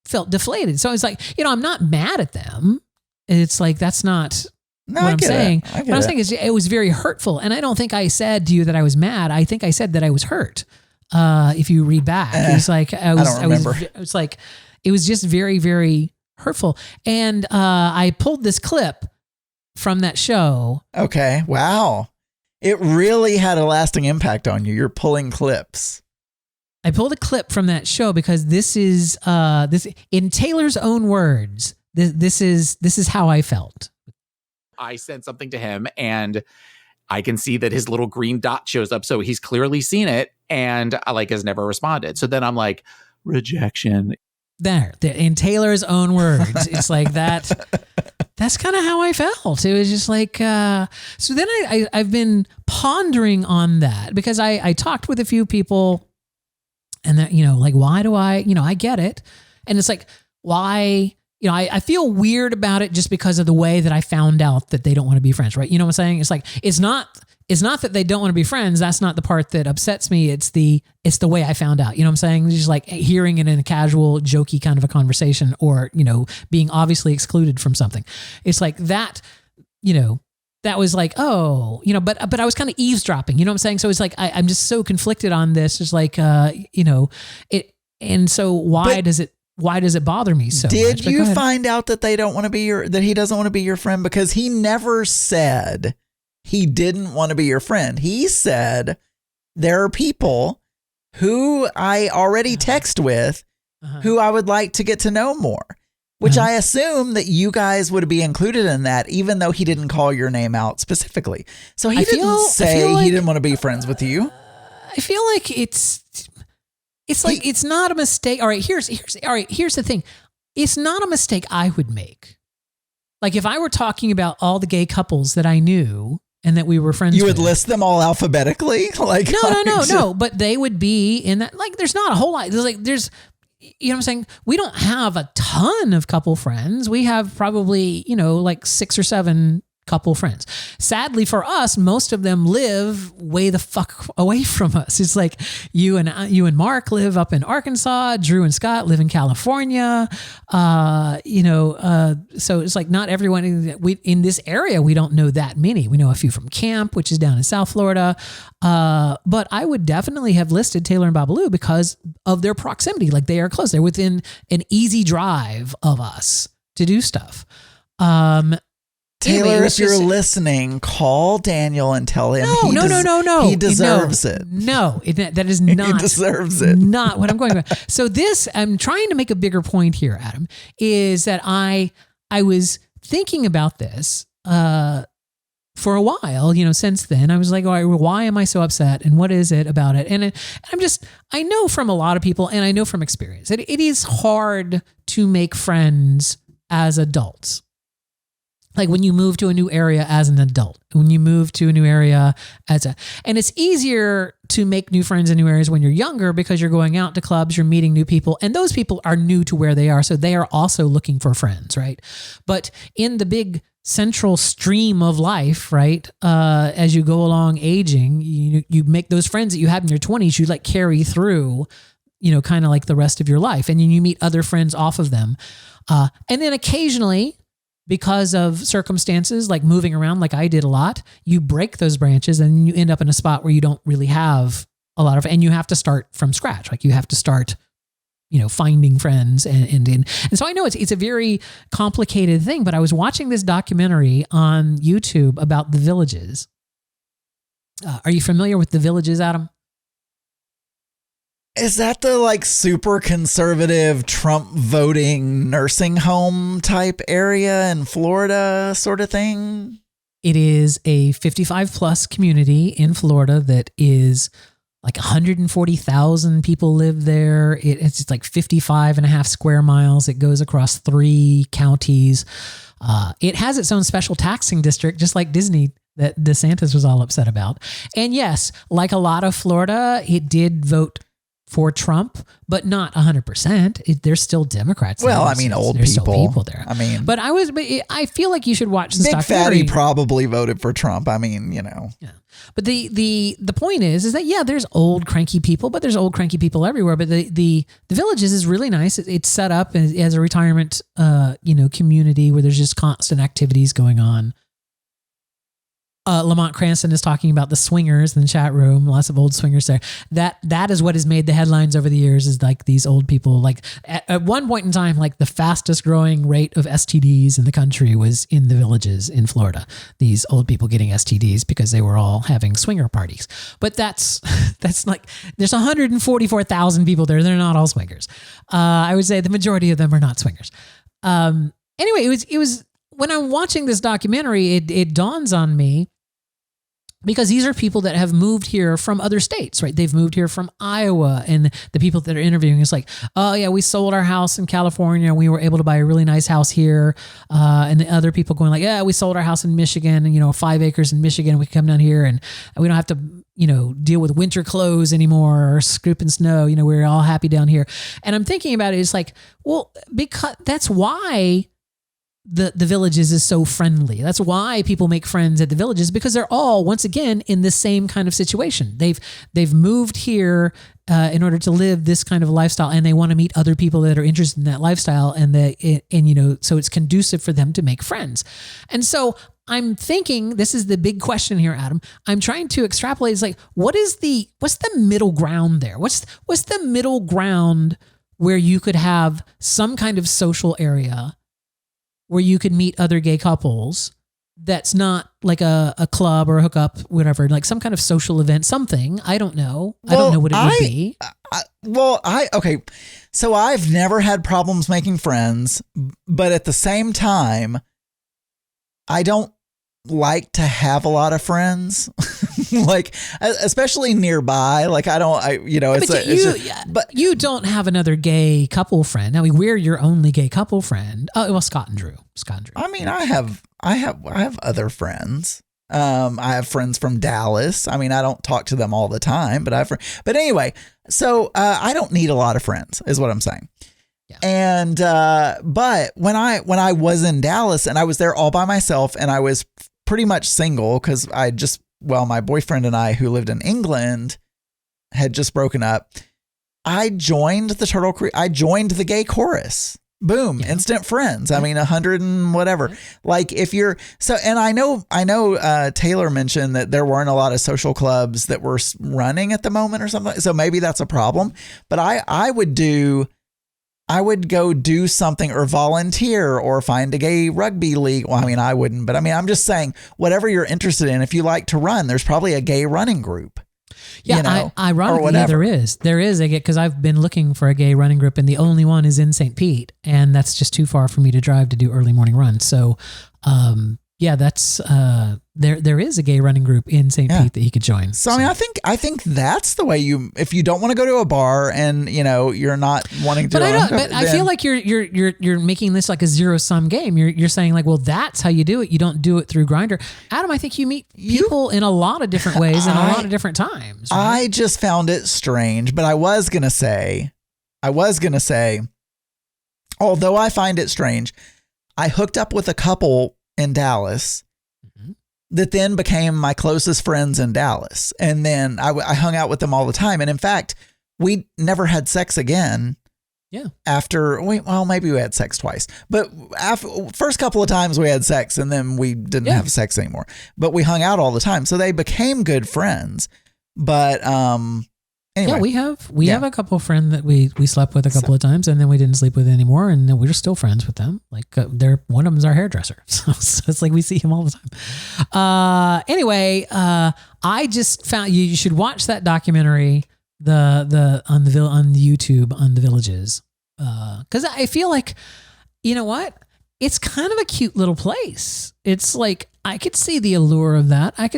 felt deflated. So it's like, I'm not mad at them. It's like, that's not. No, what I'm saying. What I'm saying is it was very hurtful. And I don't think I said to you that I was mad. I think I said that I was hurt. If you read back, it was like, I don't remember. It was like, it was just very, very hurtful. And I pulled this clip from that show. Okay. Wow. It really had a lasting impact on you. You're pulling clips. I pulled a clip from that show because this is, in Taylor's own words, this is how I felt. I sent something to him and I can see that his little green dot shows up. So he's clearly seen it and has never responded. So then I'm like, rejection. There, in Taylor's own words, it's like that. That's kind of how I felt. It was just like, so then I've been pondering on that because I talked with a few people and that, why do I get it. And it's like, why, I feel weird about it just because of the way that I found out that they don't want to be friends, right? You know what I'm saying? It's like, it's not that they don't want to be friends. That's not the part that upsets me. It's the way I found out. You know what I'm saying? It's just like hearing it in a casual, jokey kind of a conversation or, being obviously excluded from something. It's like that, that was like, oh, but I was kind of eavesdropping, you know what I'm saying? So it's like, I'm just so conflicted on this. It's like, it. And so why does it bother me so much? Did you find out that they don't want to be that he doesn't want to be your friend? Because he never said he didn't want to be your friend. He said there are people who I already text with who I would like to get to know more, which I assume that you guys would be included in that, even though he didn't call your name out specifically. So he didn't say he didn't want to be friends with you. I feel like it's like, it's not a mistake. All right, here's the thing. It's not a mistake I would make. Like if I were talking about all the gay couples that I knew and that we were friends with. You would list them all alphabetically? Like No. But they would be in that, like, there's not a whole lot. There's, you know what I'm saying? We don't have a ton of couple friends. We have probably, like 6 or 7 couple friends. Sadly for us, most of them live way the fuck away from us. It's like you and Mark live up in Arkansas. Drew and Scott live in California. So it's like not everyone in this area. We don't know that many. We know a few from camp, which is down in South Florida. But I would definitely have listed Taylor and Babalu because of their proximity. Like they are close. They're within an easy drive of us to do stuff. Taylor, anyway, if you're listening, call Daniel and tell him no. He deserves it. No, that is not. He deserves it. Not what I'm going about. So I'm trying to make a bigger point here, Adam, is that I was thinking about this for a while, since then. I was like, all right, well, why am I so upset? And what is it about it? And I know from a lot of people, and I know from experience, that it is hard to make friends as adults. Like when you move to a new area as an adult, when you move to a new area and it's easier to make new friends in new areas when you're younger because you're going out to clubs, you're meeting new people, and those people are new to where they are. So they are also looking for friends, right? But in the big central stream of life, right? As you go along aging, you make those friends that you had in your 20s, you like carry through, kind of like the rest of your life. And then you meet other friends off of them. And then occasionally, because of circumstances like moving around, like I did a lot, you break those branches and you end up in a spot where you don't really have a lot of, and you have to start from scratch. Like you have to start, finding friends and so I know it's a very complicated thing, but I was watching this documentary on YouTube about The Villages. Are you familiar with The Villages, Adam? Is that the super conservative Trump voting nursing home type area in Florida sort of thing? It is a 55 plus community in Florida that is like 140,000 people live there. It's just like 55 and a half square miles. It goes across 3 counties. It has its own special taxing district, just like Disney, that DeSantis was all upset about. And yes, like a lot of Florida, it did vote for Trump, but not 100%. There's still Democrats. Well, I mean, old there's people. Still people there. I mean, but I feel like you should watch this Big documentary. Fatty probably voted for Trump. I mean, Yeah. But the point is that there's old cranky people, but there's old cranky people everywhere. But the Villages is really nice. It's set up as a retirement community where there's just constant activities going on. Lamont Cranston is talking about the swingers in the chat room. Lots of old swingers there. That is what has made the headlines over the years, is like these old people. Like at one point in time, like the fastest growing rate of STDs in the country was in the Villages in Florida. These old people getting STDs because they were all having swinger parties. But that's like, there's 144,000 people there. They're not all swingers. I would say the majority of them are not swingers. Anyway, it was when I'm watching this documentary, it dawns on me, because these are people that have moved here from other states, right? They've moved here from Iowa, and the people that are interviewing is like, oh yeah, we sold our house in California. We were able to buy a really nice house here. And the other people going like, yeah, we sold our house in Michigan and, 5 acres in Michigan. We can come down here and we don't have to, deal with winter clothes anymore or scooping snow. We're all happy down here. And I'm thinking about it. It's like, well, because that's why the Villages is so friendly. That's why people make friends at the Villages, because they're all, once again, in the same kind of situation. They've moved here in order to live this kind of lifestyle, and they want to meet other people that are interested in that lifestyle, so it's conducive for them to make friends. And so I'm thinking, this is the big question here, Adam. I'm trying to extrapolate. It's like, what's the middle ground there? What's the middle ground where you could have some kind of social area where you could meet other gay couples? That's not like a club or a hookup, whatever, like some kind of social event, something. I don't know. I don't know what it would be. Okay. So I've never had problems making friends, but at the same time, I don't like to have a lot of friends, like especially nearby. Like but you don't have another gay couple friend. Now we're your only gay couple friend. Oh, well, Scott and Drew. I mean, I have other friends. I have friends from Dallas. I mean, I don't talk to them all the time, but but anyway, so I don't need a lot of friends is what I'm saying. Yeah. And but when I was in Dallas and I was there all by myself and I was pretty much single because my boyfriend and I, who lived in England, had just broken up. I joined the Turtle Creek. I joined the gay chorus. Boom, yeah. Instant friends. I mean, 100 and whatever. Yeah. Like if you're and I know Taylor mentioned that there weren't a lot of social clubs that were running at the moment or something. So maybe that's a problem. But I would go do something or volunteer or find a gay rugby league. Well, I mean, I wouldn't, but I mean, I'm just saying whatever you're interested in, if you like to run, there's probably a gay running group. Yeah, ironically, there is a gay, because I've been looking for a gay running group and the only one is in St. Pete, and that's just too far for me to drive to do early morning runs. So, that's there is a gay running group in St. Pete that he could join. So I mean, I think that's the way if you don't want to go to a bar and you're not wanting to. I feel like you're making this like a zero sum game. You're saying like, well, that's how you do it. You don't do it through Grindr. Adam, I think you meet people in a lot of different ways and a lot of different times. Right? I just found it strange, but I was gonna say, although I find it strange, I hooked up with a couple in Dallas that then became my closest friends in Dallas. And then I hung out with them all the time. And in fact, we never had sex again. Yeah. Maybe we had sex twice, but first couple of times we had sex and then we didn't have sex anymore, but we hung out all the time. So they became good friends. But, anyway. Yeah, we have a couple of friends that we slept with a couple of times and then we didn't sleep with anymore, and then we're still friends with them. Like one of them's our hairdresser, so it's like we see him all the time. Anyway, I just found you should watch that documentary on YouTube on the Villages, because I feel like, you know what, it's kind of a cute little place. It's like, I could see the allure of that. I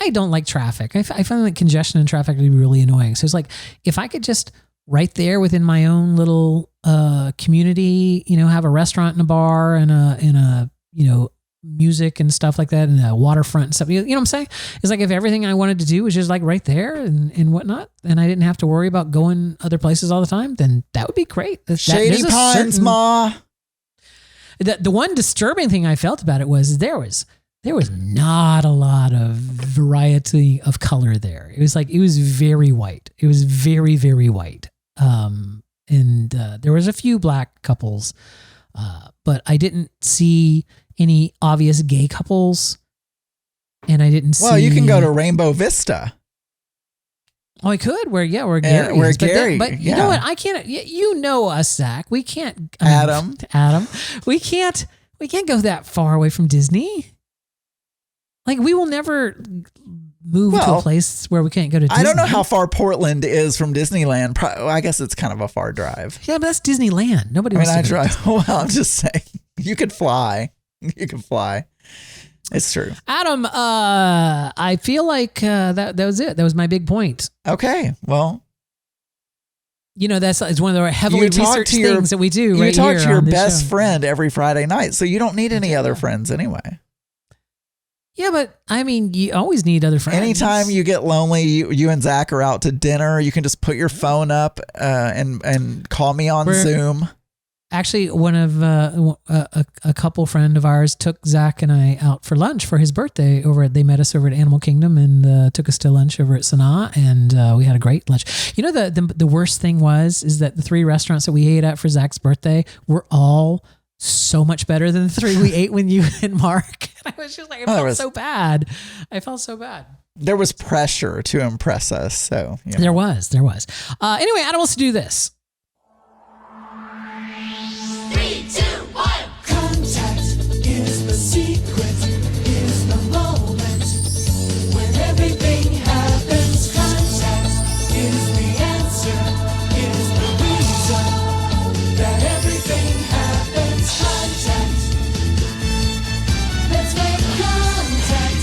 don't like traffic. I find like congestion and traffic to be really annoying. So it's like, if I could just right there within my own little community, have a restaurant and a bar and a music and stuff like that, and a waterfront and stuff. You know what I'm saying? It's like if everything I wanted to do was just like right there and whatnot, and I didn't have to worry about going other places all the time, then that would be great. Shady Pines, Ma. The one disturbing thing I felt about it was there was not a lot of variety of color there. It was very white. It was very, very white. And there was a few black couples, but I didn't see any obvious gay couples. And I didn't see. Well, you can go to Rainbow Vista. Oh, I could. Where Gary is. But you know what? I can't. You know us, Zach. We can't. Adam. We can't go that far away from Disney. Like, we will never move to a place where we can't go to Disney. I don't know how far Portland is from Disneyland. I guess it's kind of a far drive. Yeah, but that's Disneyland. Nobody wants to drive. Well, I'm just saying. You could fly. It's true. Adam, I feel like that was it. That was my big point. Okay, well. It's one of the heavily researched things that we do right here. You talk to your best friend every Friday night, so you don't need any other friends anyway. Yeah, but I mean, you always need other friends. Anytime you get lonely, you and Zach are out to dinner, you can just put your phone up and call me on Zoom. actually, one of a couple friend of ours took Zach and I out for lunch for his birthday. They met us over at Animal Kingdom and took us to lunch over at Sanaa, and we had a great lunch. You know, the worst thing is that the 3 restaurants that we ate at for Zach's birthday were all so much better than the 3 we ate when you and Mark. And I was just like, I felt so bad. There was pressure to impress us. So there was. Anyway, Adam wants to do this. 3, 2, 1. Contact is the secret, is the moment when everything happens. Contact is the answer, is the reason that everything happens. Contact. Let's make contact.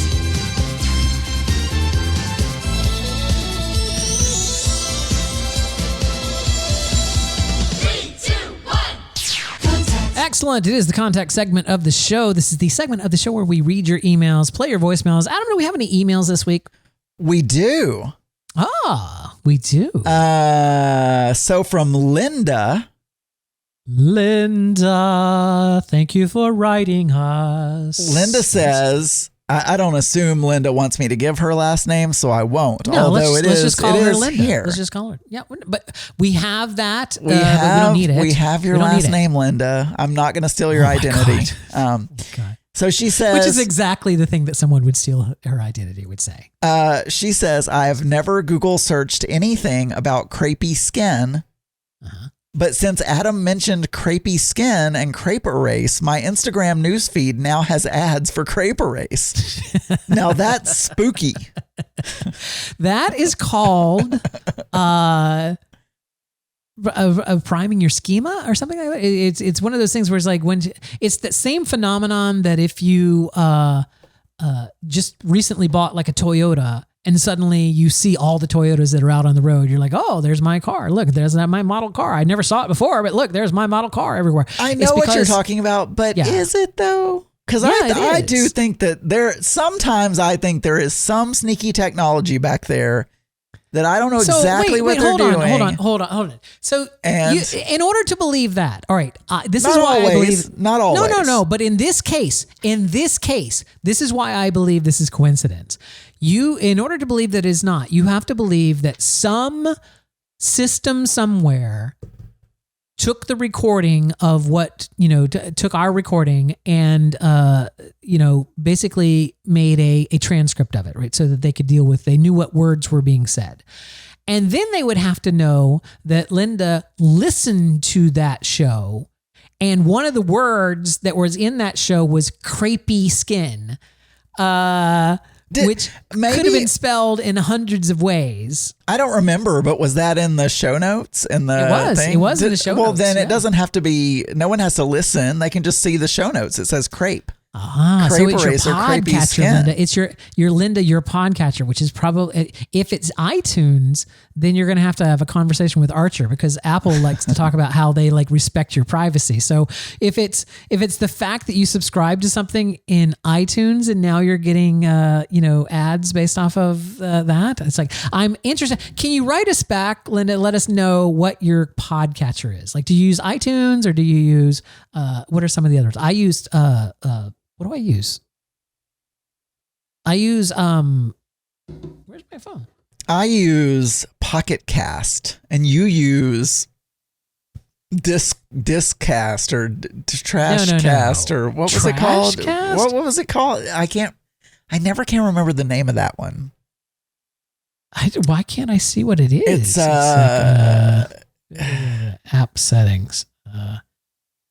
Excellent. It is the contact segment of the show. This is the segment of the show where we read your emails, play your voicemails. Adam, do we have any emails this week? We do. We do. So from Linda, thank you for writing us. Linda says, I don't assume Linda wants me to give her last name, so I won't. No, although let's just call her Linda. Here. Let's just call her. Yeah, but we have that. We don't need it. We have your last name, Linda. I'm not going to steal your identity. God. So she says, which is exactly the thing that someone would steal her identity would say. She says, I have never Google searched anything about crepey skin. But since Adam mentioned crepey skin and crepe erase, my Instagram newsfeed now has ads for crepe erase. Now that's spooky. That is called priming your schema or something like that. It's one of those things where it's like it's the same phenomenon that if you just recently bought like a Toyota and suddenly you see all the Toyotas that are out on the road. You're like, oh, there's my car. Look, there's my model car. I never saw it before, but look, there's my model car everywhere. I know what you're talking about, but is it though? Because I do think that sometimes I think there is some sneaky technology back there that I don't know exactly what they're doing. Hold on. So in order to believe that, all right, this is why I believe. Not always. No. But in this case, this is why I believe this is coincidence. In order to believe that it is not, you have to believe that some system somewhere took the recording of what, took our recording and, basically made a transcript of it, right? So that they knew what words were being said. And then they would have to know that Linda listened to that show. And one of the words that was in that show was crepey skin. Which could have been spelled in hundreds of ways. I don't remember, but was that in the show notes? It was in the show notes. Well, then it doesn't have to be, no one has to listen. They can just see the show notes. It says crepe. So it's your podcatcher, Linda. It's your Linda, your podcatcher, which is probably, if it's iTunes, then you're going to have a conversation with Archer because Apple likes to talk about how they respect your privacy. So if it's the fact that you subscribe to something in iTunes and now you're getting ads based off of that, it's like, I'm interested. Can you write us back, Linda? Let us know what your podcatcher is. Like, do you use iTunes or do you use what are some of the others? I used what do I use? where's my phone? I use Pocket Cast and you use Discast or Trashcast or what was it called? What was it called? I never can remember the name of that one. Why can't I see what it is? It's app settings.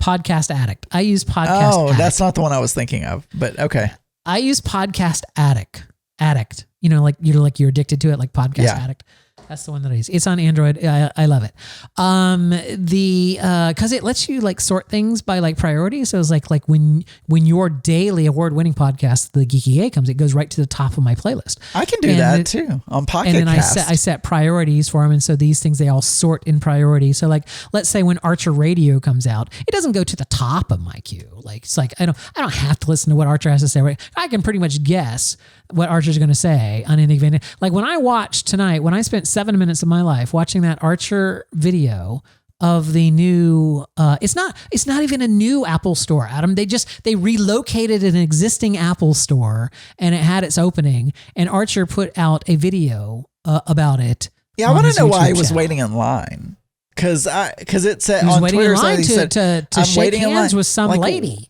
Podcast Addict. I use Podcast Addict. Oh, that's not the one I was thinking of, but okay. I use Podcast Addict. You're addicted to it, like Podcast Addict. That's the one that I use. It's on Android. I love it. Because it lets you sort things by priority. So it's like when your daily award-winning podcast, The Geeky A, comes, it goes right to the top of my playlist. I can do that too on Pocket And then Cast. I set priorities for them, and so these things they all sort in priority. So let's say when Archer Radio comes out, it doesn't go to the top of my queue. It's like I don't have to listen to what Archer has to say. Right? I can pretty much guess what Archer's going to say on any given. Like when I watched tonight, when I spent 7 minutes of my life watching that Archer video of the new it's not even a new Apple store, Adam. They relocated an existing Apple store and it had its opening, and Archer put out a video about it. Yeah, I want to know why he was waiting in line. Because it said on Twitter, he said, to I'm shake waiting in hands line. with some Like, lady.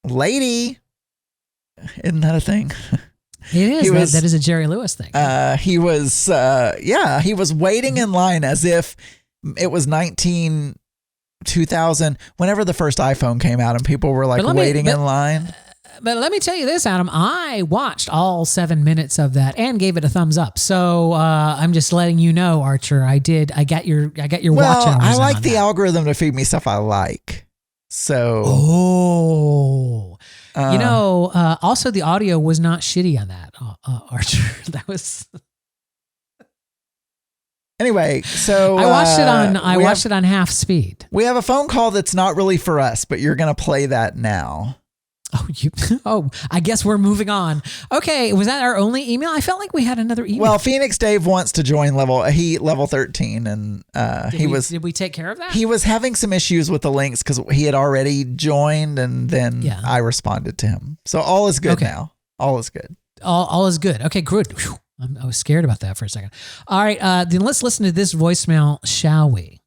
Lady? Isn't that a thing? It is. That is a Jerry Lewis thing. He was waiting in line as if it was 2000, whenever the first iPhone came out and people were like waiting in line. But let me tell you this, Adam. I watched all 7 minutes of that and gave it a thumbs up. So I'm just letting you know, Archer. I got your watch hours. I like the algorithm to feed me stuff I like. So. Oh. Also the audio was not shitty on that, Archer. That was. Anyway, so I watched it on half speed. We have a phone call that's not really for us, but you're going to play that now. I guess we're moving on. Okay, was that our only email? I felt like we had another email. Well, Phoenix Dave wants to join level 13, and did we take care of that? He was having some issues with the links because he had already joined, and then I responded to him. So all is good now. All is good. All is good. Okay, good. Whew. I was scared about that for a second. All right, then let's listen to this voicemail, shall we?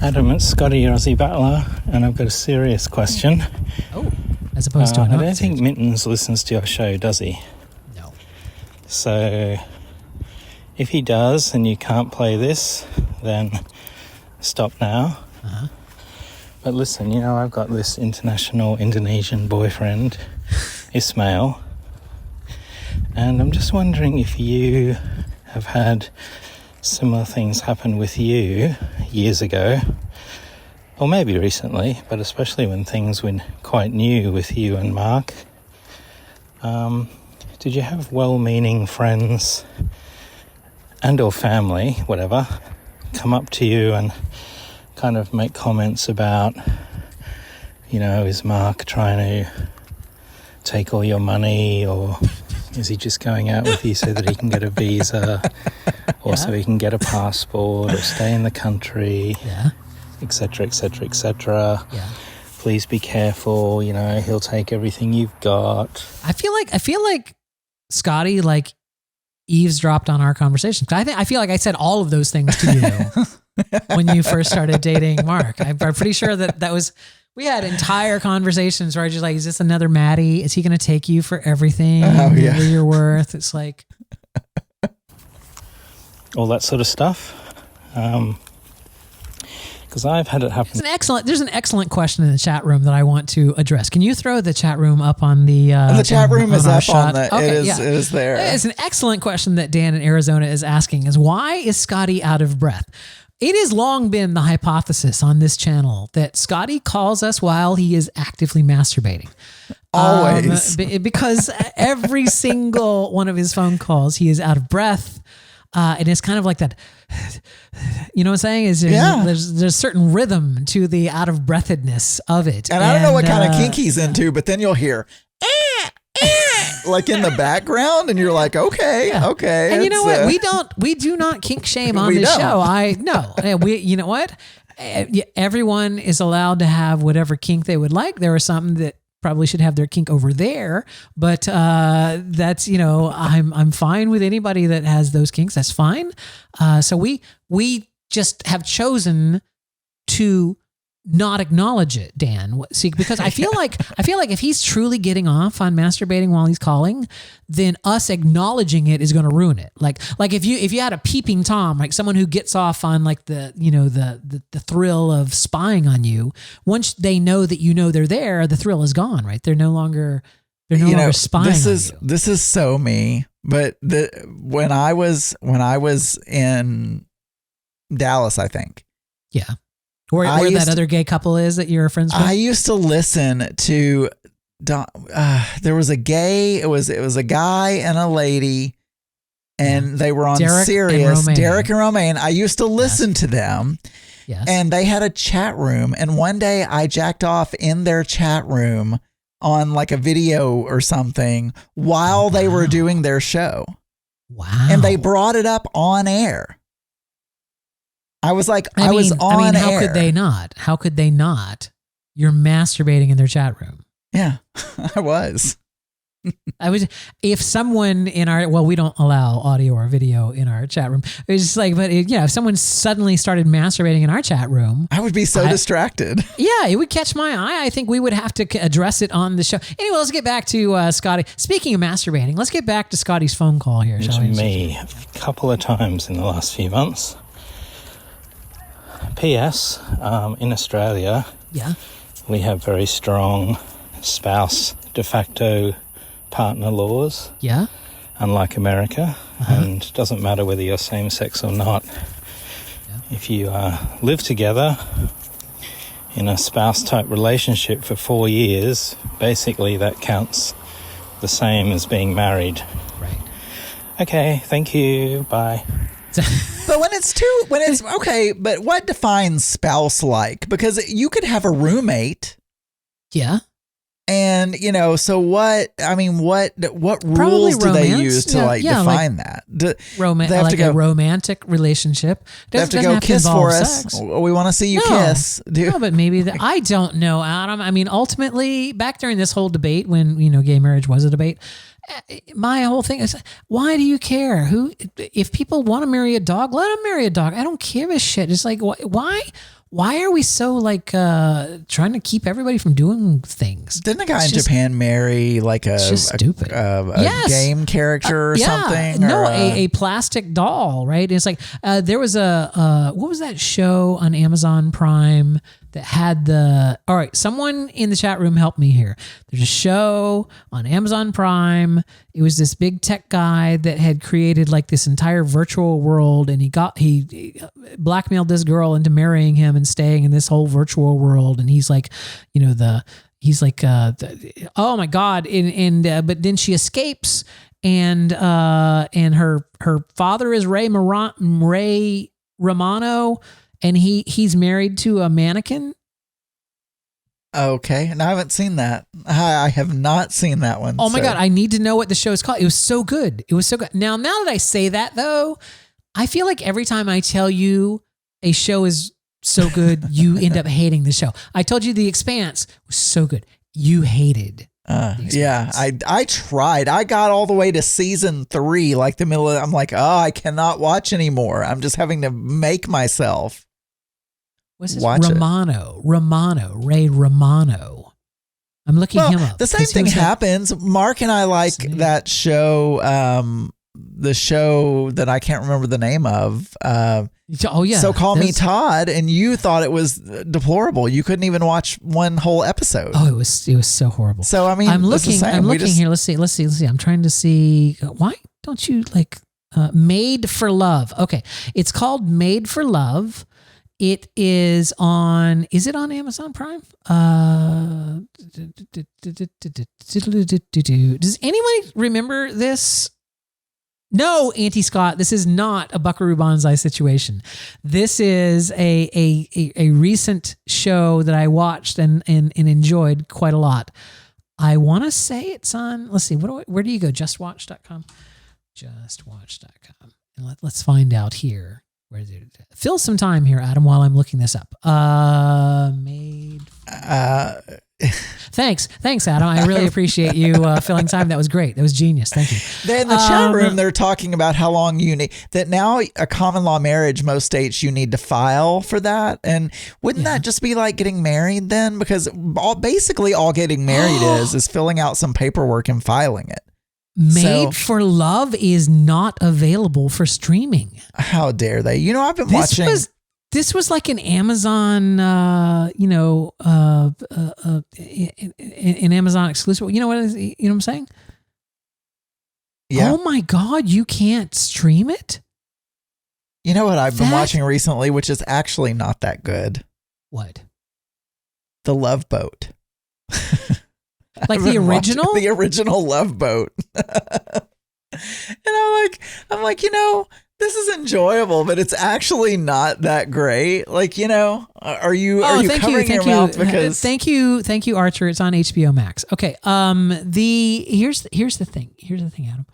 Adam, it's Scotty, your Aussie battler, and I've got a serious question. Oh. As opposed to I don't think Mittens listens to your show, does he? No. So if he does and you can't play this, then stop now. Uh-huh. But listen, I've got this international Indonesian boyfriend, Ismail, and I'm just wondering if you have had similar things happen with you years ago. Or maybe recently, but especially when things were quite new with you and Mark. Did you have well-meaning friends and or family, whatever, come up to you and kind of make comments about, is Mark trying to take all your money, or is he just going out with you so that he can get a visa, or so he can get a passport or stay in the country? Yeah. Etc. Etc. Etc. Yeah. Please be careful. He'll take everything you've got. I feel like Scotty eavesdropped on our conversation. I feel like I said all of those things to you when you first started dating Mark. I'm pretty sure that was. We had entire conversations where I was just like, "Is this another Maddie? Is he going to take you for everything? Whatever you're worth?" It's like all that sort of stuff. Because I've had it happen. There's an excellent question in the chat room that I want to address. Can you throw the chat room up on the? The chat room is up on the. Okay, it is there. It's an excellent question that Dan in Arizona is asking: is why is Scotty out of breath? It has long been the hypothesis on this channel that Scotty calls us while he is actively masturbating. Always, because every single one of his phone calls, he is out of breath. And it's kind of like that, you know what I'm saying? There's a certain rhythm to the out of breathedness of it. And I don't know what kind of kink he's into, but then you'll hear like in the background, and you're like, okay. And you know what? We do not kink shame on this show. You know what? Everyone is allowed to have whatever kink they would like. There are some that probably should have their kink over there, but that's I'm fine with anybody that has those kinks. That's fine. So we just have chosen to not acknowledge it, Dan. See, because I feel like if he's truly getting off on masturbating while he's calling, then us acknowledging it is going to ruin it. Like if you had a peeping Tom, like someone who gets off on like the thrill of spying on you, once they know that they're there, the thrill is gone, right? They're no longer spying on you. This is so me, but when I was in Dallas, I think. Yeah. Where that other gay couple is that you're friends with? I used to listen to, there was a gay, it was a guy and a lady, and they were on Sirius, Derek and Romaine. I used to listen to them, and they had a chat room, and one day I jacked off in their chat room on like a video or something while they were doing their show. Wow. And they brought it up on air. I was like, I was on how air. could they not? How could they not? You're masturbating in their chat room. Yeah, I was. If someone in our, well, we don't allow audio or video in our chat room. It's just like, but if someone suddenly started masturbating in our chat room, I would be so distracted. Yeah, it would catch my eye. I think we would have to address it on the show. Anyway, let's get back to Scotty. Speaking of masturbating, let's get back to Scotty's phone call here, shall we? Me a couple of times in the last few months. P.S. In Australia, we have very strong spouse de facto partner laws. Yeah. Unlike America, and it doesn't matter whether you're same sex or not. If you live together in a spouse type relationship for 4 years, basically that counts the same as being married. Right. Okay, thank you. Bye. But but what defines spouse like? Because you could have a roommate. Yeah. And, so what rules do they use to define that? A romantic relationship. They have to go kiss for us. Sex. We want to see you kiss. No, but maybe I don't know, Adam. I mean, ultimately, back during this whole debate when, gay marriage was a debate, my whole thing is, why do you care? If people want to marry a dog, let them marry a dog. I don't give a shit. It's like, why are we so trying to keep everybody from doing things? Didn't a guy in Japan marry stupid. A game character or something? No, a plastic doll, right? It's like there was what was that show on Amazon Prime that had all right, someone in the chat room help me here. There's a show on Amazon Prime. It was this big tech guy that had created this entire virtual world, and he blackmailed this girl into marrying him and staying in this whole virtual world. And he's like, oh my God. But then she escapes, and her father is Ray Romano, and he's married to a mannequin. Okay, and I haven't seen that. I have not seen that one. Oh my God, I need to know what the show is called. It was so good. It was so good. Now that I say that though, I feel like every time I tell you a show is so good, you end up hating the show. I told you The Expanse was so good. You hated. Yeah, I tried. I got all the way to season 3, the middle of it. I'm like, I cannot watch anymore. I'm just having to make myself. What's his Romano? Ray Romano. I'm looking him up. The same thing happens. Mark and I like that show, the show that I can't remember the name of. So Call Me Todd, and you thought it was deplorable. You couldn't even watch one whole episode. Oh, it was so horrible. So I mean, I'm looking here. Let's see. I'm trying to see. Why don't you Made for Love? Okay, it's called Made for Love. It is on. Is it on Amazon Prime? Does anyone remember this? No, Auntie Scott, this is not a Buckaroo Banzai situation. This is a recent show that I watched and enjoyed quite a lot. I want to say it's on. Let's see. Where do you go? JustWatch.com. JustWatch.com. And let's find out here. Fill some time here, Adam, while I'm looking this up. Thanks, Adam. I really appreciate you filling time. That was great. That was genius. Thank you. In the chat room, they're talking about how long you need. That now a common law marriage, most states you need to file for that. And wouldn't that just be like getting married then? Because basically all getting married is filling out some paperwork and filing it. Made for Love is not available for streaming. How dare they? I've been watching. This was like an Amazon, an Amazon exclusive. You know what I'm saying? Yeah. Oh my God, you can't stream it? You know what I've been watching recently, which is actually not that good? What? The Love Boat. Like the original? The original Love Boat. And I'm like, this is enjoyable, but it's actually not that great. Are you covering your mouth because thank you, Archer. It's on HBO Max. Okay. Here's the thing. Adam.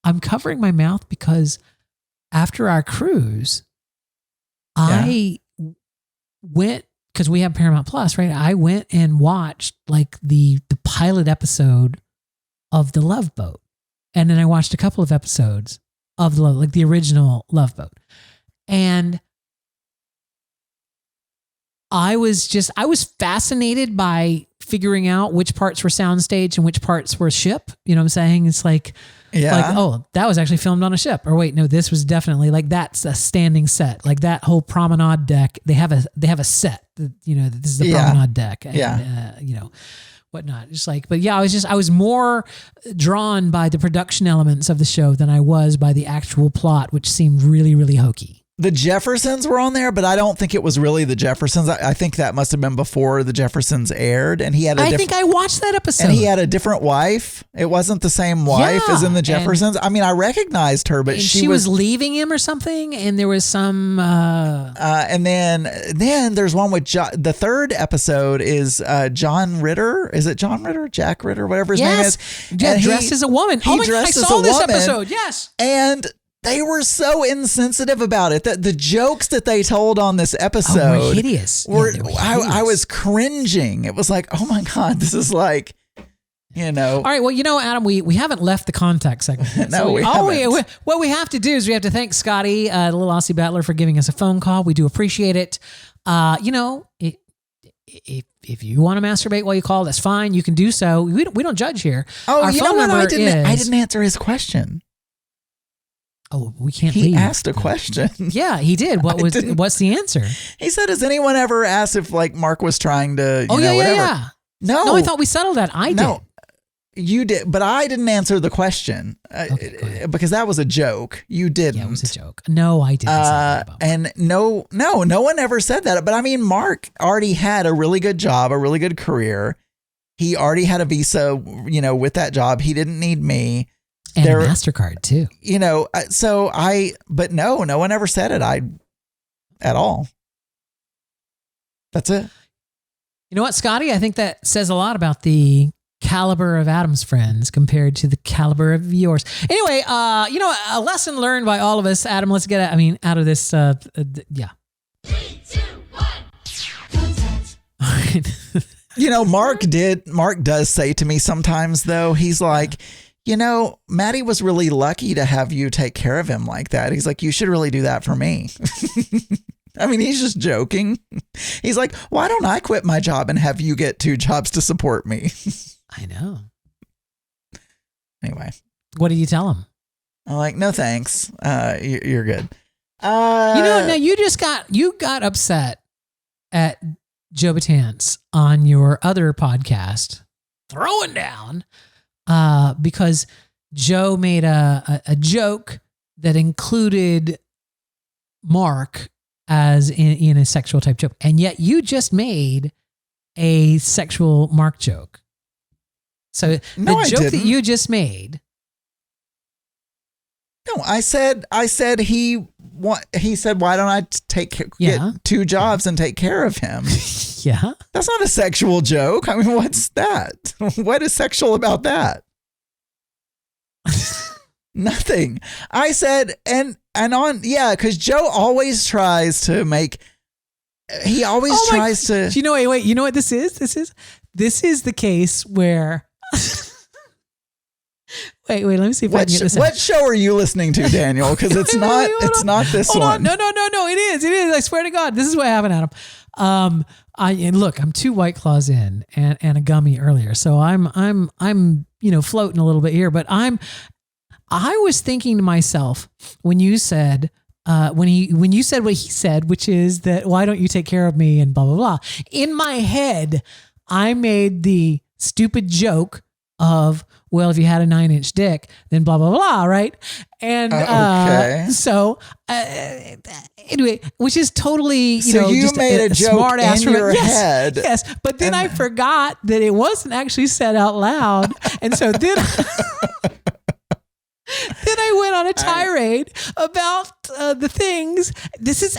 I'm covering my mouth because after our cruise, I went, because we have Paramount Plus, right? I went and watched like the pilot episode of The Love Boat. And then I watched a couple of episodes of the original Love Boat. And I was fascinated by figuring out which parts were soundstage and which parts were ship. You know what I'm saying? It's like, oh, that was actually filmed on a ship. Or wait, no, this was definitely like, that's a standing set. Like that whole promenade deck, they have a set, you know, this is the promenade deck. And, you know, whatnot. Just like, but yeah, I was more drawn by the production elements of the show than I was by the actual plot, which seemed really, really hokey. The Jeffersons were on there, but I don't think it was really the Jeffersons. I think that must have been before the Jeffersons aired, and he had I think I watched that episode. And he had a different wife. It wasn't the same wife as in the Jeffersons. I mean, I recognized her, but she was leaving him or something, and there was some. And then there's one with the third episode is John Ritter. Is it John Ritter? Jack Ritter, whatever his name is. Yeah, dressed as a woman. He dressed as a woman. I saw this episode. Yes, and they were so insensitive about it that the jokes that they told on this episode were hideous. I was cringing. It was like, oh my God, this is like, you know. All right. Well, you know, Adam, we haven't left the contact segment yet. No, we haven't. What we have to do is we have to thank Scotty, the little Aussie battler, for giving us a phone call. We do appreciate it. You know, if you want to masturbate while you call, that's fine. You can do so. We don't judge here. Oh, our you phone know what? number I didn't answer his question. Oh, we can't He leave. asked a question. Yeah, he did. What's the answer? He said, has anyone ever asked if like Mark was trying to, whatever? Yeah. No, I thought we settled that. I did. You did, but I didn't answer the question because that was a joke. You didn't. Yeah, it was a joke. No, I didn't. Say that about Mark. And no one ever said that. But I mean, Mark already had a really good job, a really good career. He already had a visa, you know, with that job. He didn't need me. And a MasterCard too. You know, but no one ever said it. At all. That's it. You know what, Scotty? I think that says a lot about the caliber of Adam's friends compared to the caliber of yours. Anyway, you know, a lesson learned by all of us. Adam, let's get out of this. Yeah. 3, 2, 1. Contact. All right. You know, Mark does say to me sometimes though, he's like, you know, Maddie was really lucky to have you take care of him like that. He's like, you should really do that for me. I mean, he's just joking. He's like, why don't I quit my job and have you get 2 jobs to support me? I know. Anyway. What did you tell him? I'm like, no, thanks. You're good. You know, now you got upset at Joe Batanz on your other podcast, Throwing Down, because Joe made a joke that included Mark as in a sexual type joke. And yet you just made a sexual Mark joke. So the joke that you just made. No, I said he said, why don't I get 2 jobs and take care of him? Yeah. That's not a sexual joke. I mean, what's that? What is sexual about that? Nothing. I said, because Joe always tries to make, he always tries to. You know, wait, you know what this is? This is the case where, wait, let me see if I can get this out. What show are you listening to, Daniel? Because it's not this one. No, it is. I swear to God, this is what happened, Adam. Look, I'm 2 White Claws in and a gummy earlier, so I'm floating a little bit here, but I was thinking to myself when you said when you said what he said, which is that why don't you take care of me and blah blah blah. In my head, I made the stupid joke of, well, if you had a 9-inch dick, then blah blah blah, right? And okay. So anyway, which is totally you just made a joke smart ass in your head. Yes, but then I forgot that it wasn't actually said out loud, and so then. Then I went on a tirade about the things. This is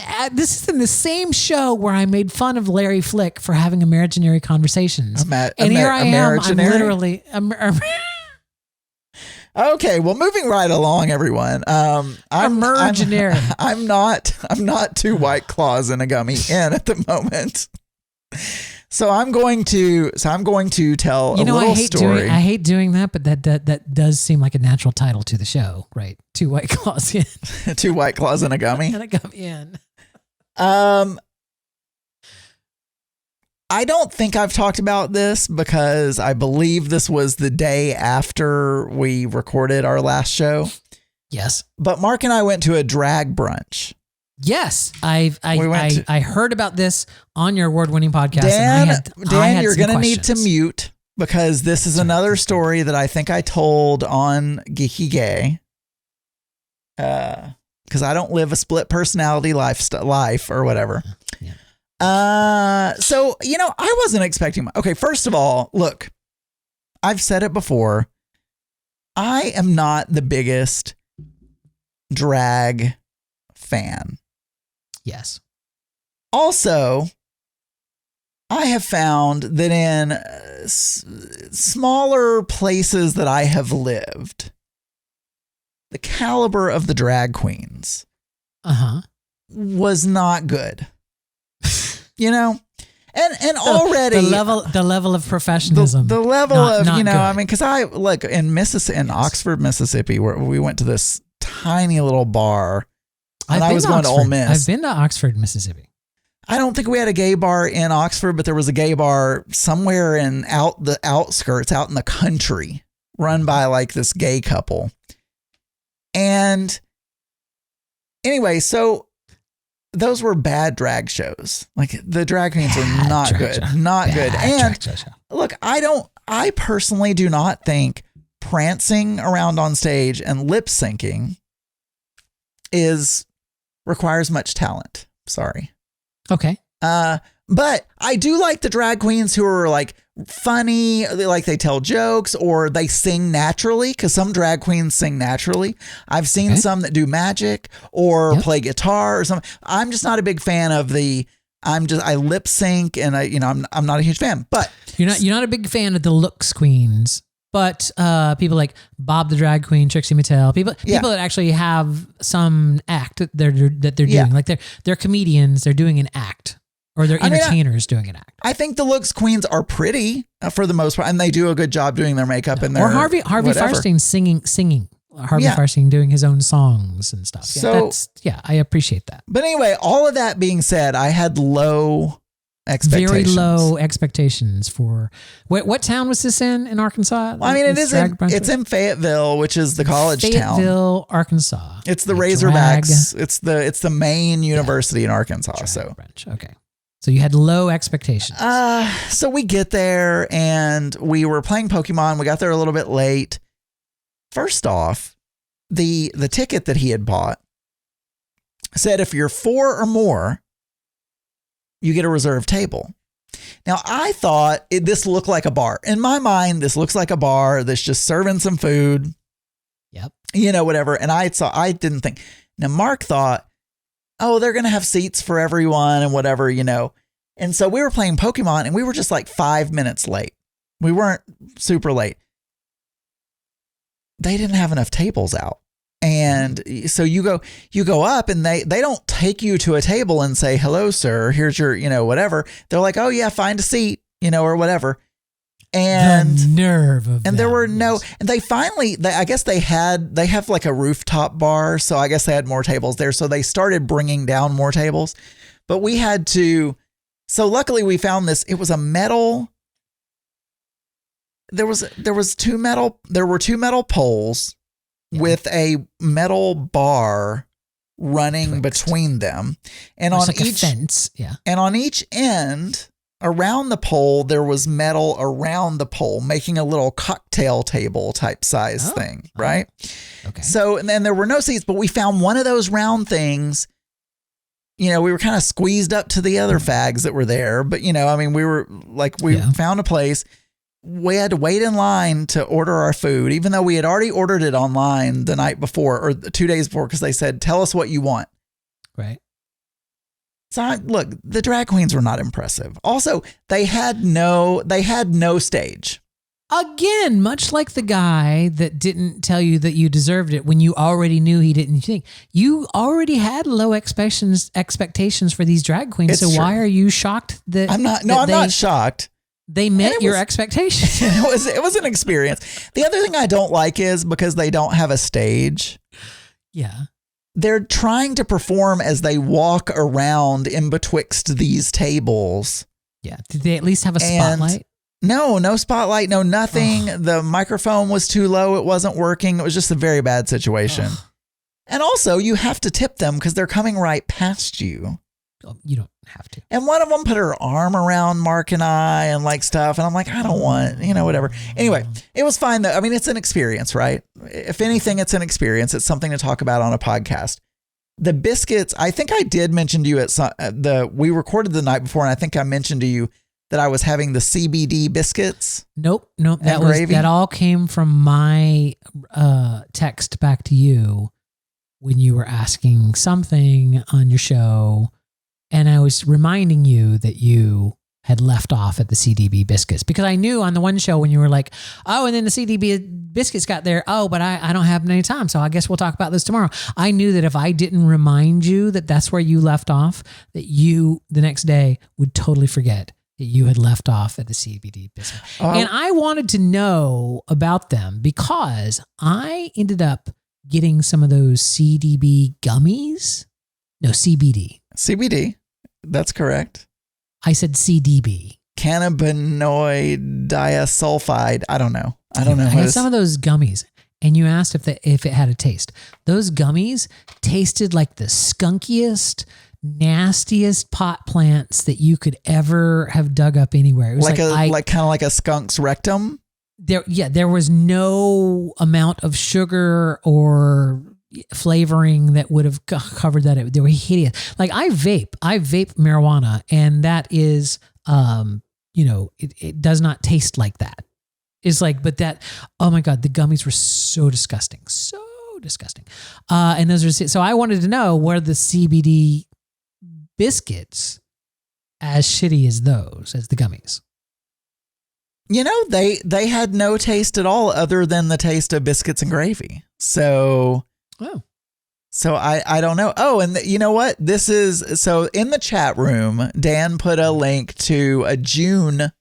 in the same show where I made fun of Larry Flick for having imaginary conversations. And here I am. I'm literally. Okay, well, moving right along, everyone. I'm not 2 White Claws and a gummy in at the moment. So I'm going to tell a little story. I hate doing that, but that does seem like a natural title to the show, right? 2 White Claws in. 2 White Claws and a gummy. And a gummy in. I don't think I've talked about this because I believe this was the day after we recorded our last show. Yes. But Mark and I went to a drag brunch. Yes. I heard about this on your award-winning podcast. Dan, you're going to need to mute because this is another story that I think I told on Geeky Gay. Because I don't live a split personality life or whatever. Yeah. So, I wasn't expecting okay, first of all, look, I've said it before. I am not the biggest drag fan. Yes. Also, I have found that in smaller places that I have lived, the caliber of the drag queens was not good. And already the level of professionalism, the level of, not good. I mean, cause I like in Oxford, Mississippi, where we went to this tiny little bar and I was going to Ole Miss. I've been to Oxford, Mississippi. I don't think we had a gay bar in Oxford, but there was a gay bar somewhere in the outskirts, out in the country, run by like this gay couple. And anyway, so those were bad drag shows. Like the drag queens were not good. Not good. And look, I personally do not think prancing around on stage and lip syncing requires much talent. Sorry. Okay. But I do like the drag queens who are like funny, like they tell jokes or they sing naturally, because some drag queens sing naturally. I've seen some that do magic or play guitar or something. I'm just not a big fan of I lip sync and I'm not a huge fan. But you're not a big fan of the looks queens. But people like Bob the Drag Queen, Trixie Mattel, people that actually have some act that they're doing, like they're comedians, they're doing an act, or they're entertainers doing an act. I think the looks queens are pretty for the most part, and they do a good job doing their makeup and their or Harvey Firestein singing. Harvey Firestein doing his own songs and stuff. Yeah, I appreciate that. But anyway, all of that being said, I had low expectations. Very low expectations for what town was this in Arkansas? Well, I mean, it's in Fayetteville, which is the college town. Fayetteville, Arkansas. It's the Razorbacks. It's the main university in Arkansas. Okay. So you had low expectations. So we get there and we were playing Pokemon. We got there a little bit late. First off, the ticket that he had bought said if you're 4 or more, you get a reserved table. Now, I thought this looked like a bar. In my mind, this looks like a bar that's just serving some food. Yep. Whatever. And I didn't think. Now, Mark thought, oh, they're going to have seats for everyone and whatever, And so we were playing Pokemon and we were just like 5 minutes late. We weren't super late. They didn't have enough tables out. And so you go up and they don't take you to a table and say, hello, sir, here's your, whatever. They're like, oh yeah, find a seat, or whatever. And the nerve of and there were no, and they finally, I guess they have like a rooftop bar. So I guess they had more tables there. So they started bringing down more tables, but we had to, so luckily we found this, it was a metal, there were 2 metal poles with a metal bar running between them. And on like each a fence. Yeah. And on each end around the pole, there was metal around the pole, making a little cocktail table type size thing. Right. Okay. So, and then there were no seats, but we found one of those round things. We were kind of squeezed up to the other fags that were there, but we were like, found a place. We had to wait in line to order our food, even though we had already ordered it online the night before or 2 days before, because they said, tell us what you want. Right. So look, the drag queens were not impressive. Also, they had no stage. Again, much like the guy that didn't tell you that you deserved it when you already knew he didn't think. You already had low expectations for these drag queens. It's so true. why are you shocked that I'm not shocked. They met your expectations? It was an experience. The other thing I don't like is because they don't have a stage. Yeah. They're trying to perform as they walk around in betwixt these tables. Yeah. Did they at least have a spotlight? No spotlight, no nothing. The microphone was too low. It wasn't working. It was just a very bad situation. And also, you have to tip them because they're coming right past you. You don't have to. And one of them put her arm around Mark and I and like stuff. And I'm like, I don't want, whatever. Anyway, it was fine though. I mean, it's an experience, right? If anything, it's an experience. It's something to talk about on a podcast. The biscuits, I think I did mention to you we recorded the night before, and I think I mentioned to you that I was having the CBD biscuits. Nope. That all came from my text back to you when you were asking something on your show, and I was reminding you that you had left off at the CDB biscuits because I knew on the one show when you were like, oh, and then the CDB biscuits got there. Oh, but I don't have any time. So I guess we'll talk about this tomorrow. I knew that if I didn't remind you that that's where you left off, that you the next day would totally forget that you had left off at the CBD biscuit. And I wanted to know about them because I ended up getting some of those CDB gummies. No, CBD. CBD. That's correct. I said CDB. Cannabinoid disulfide. I don't know. I had some of those gummies, and you asked if it had a taste. Those gummies tasted like the skunkiest, nastiest pot plants that you could ever have dug up anywhere. It was like kind of like a skunk's rectum. There was no amount of sugar or flavoring that would have covered that. They were hideous. Like I vape marijuana, and that is, it does not taste like that. It's like, but that, oh my God, the gummies were so disgusting. And those are, so I wanted to know where the CBD biscuits as shitty as the gummies. They had no taste at all other than the taste of biscuits and gravy. So I don't know. Oh, and you know what? So in the chat room, Dan put a link to a June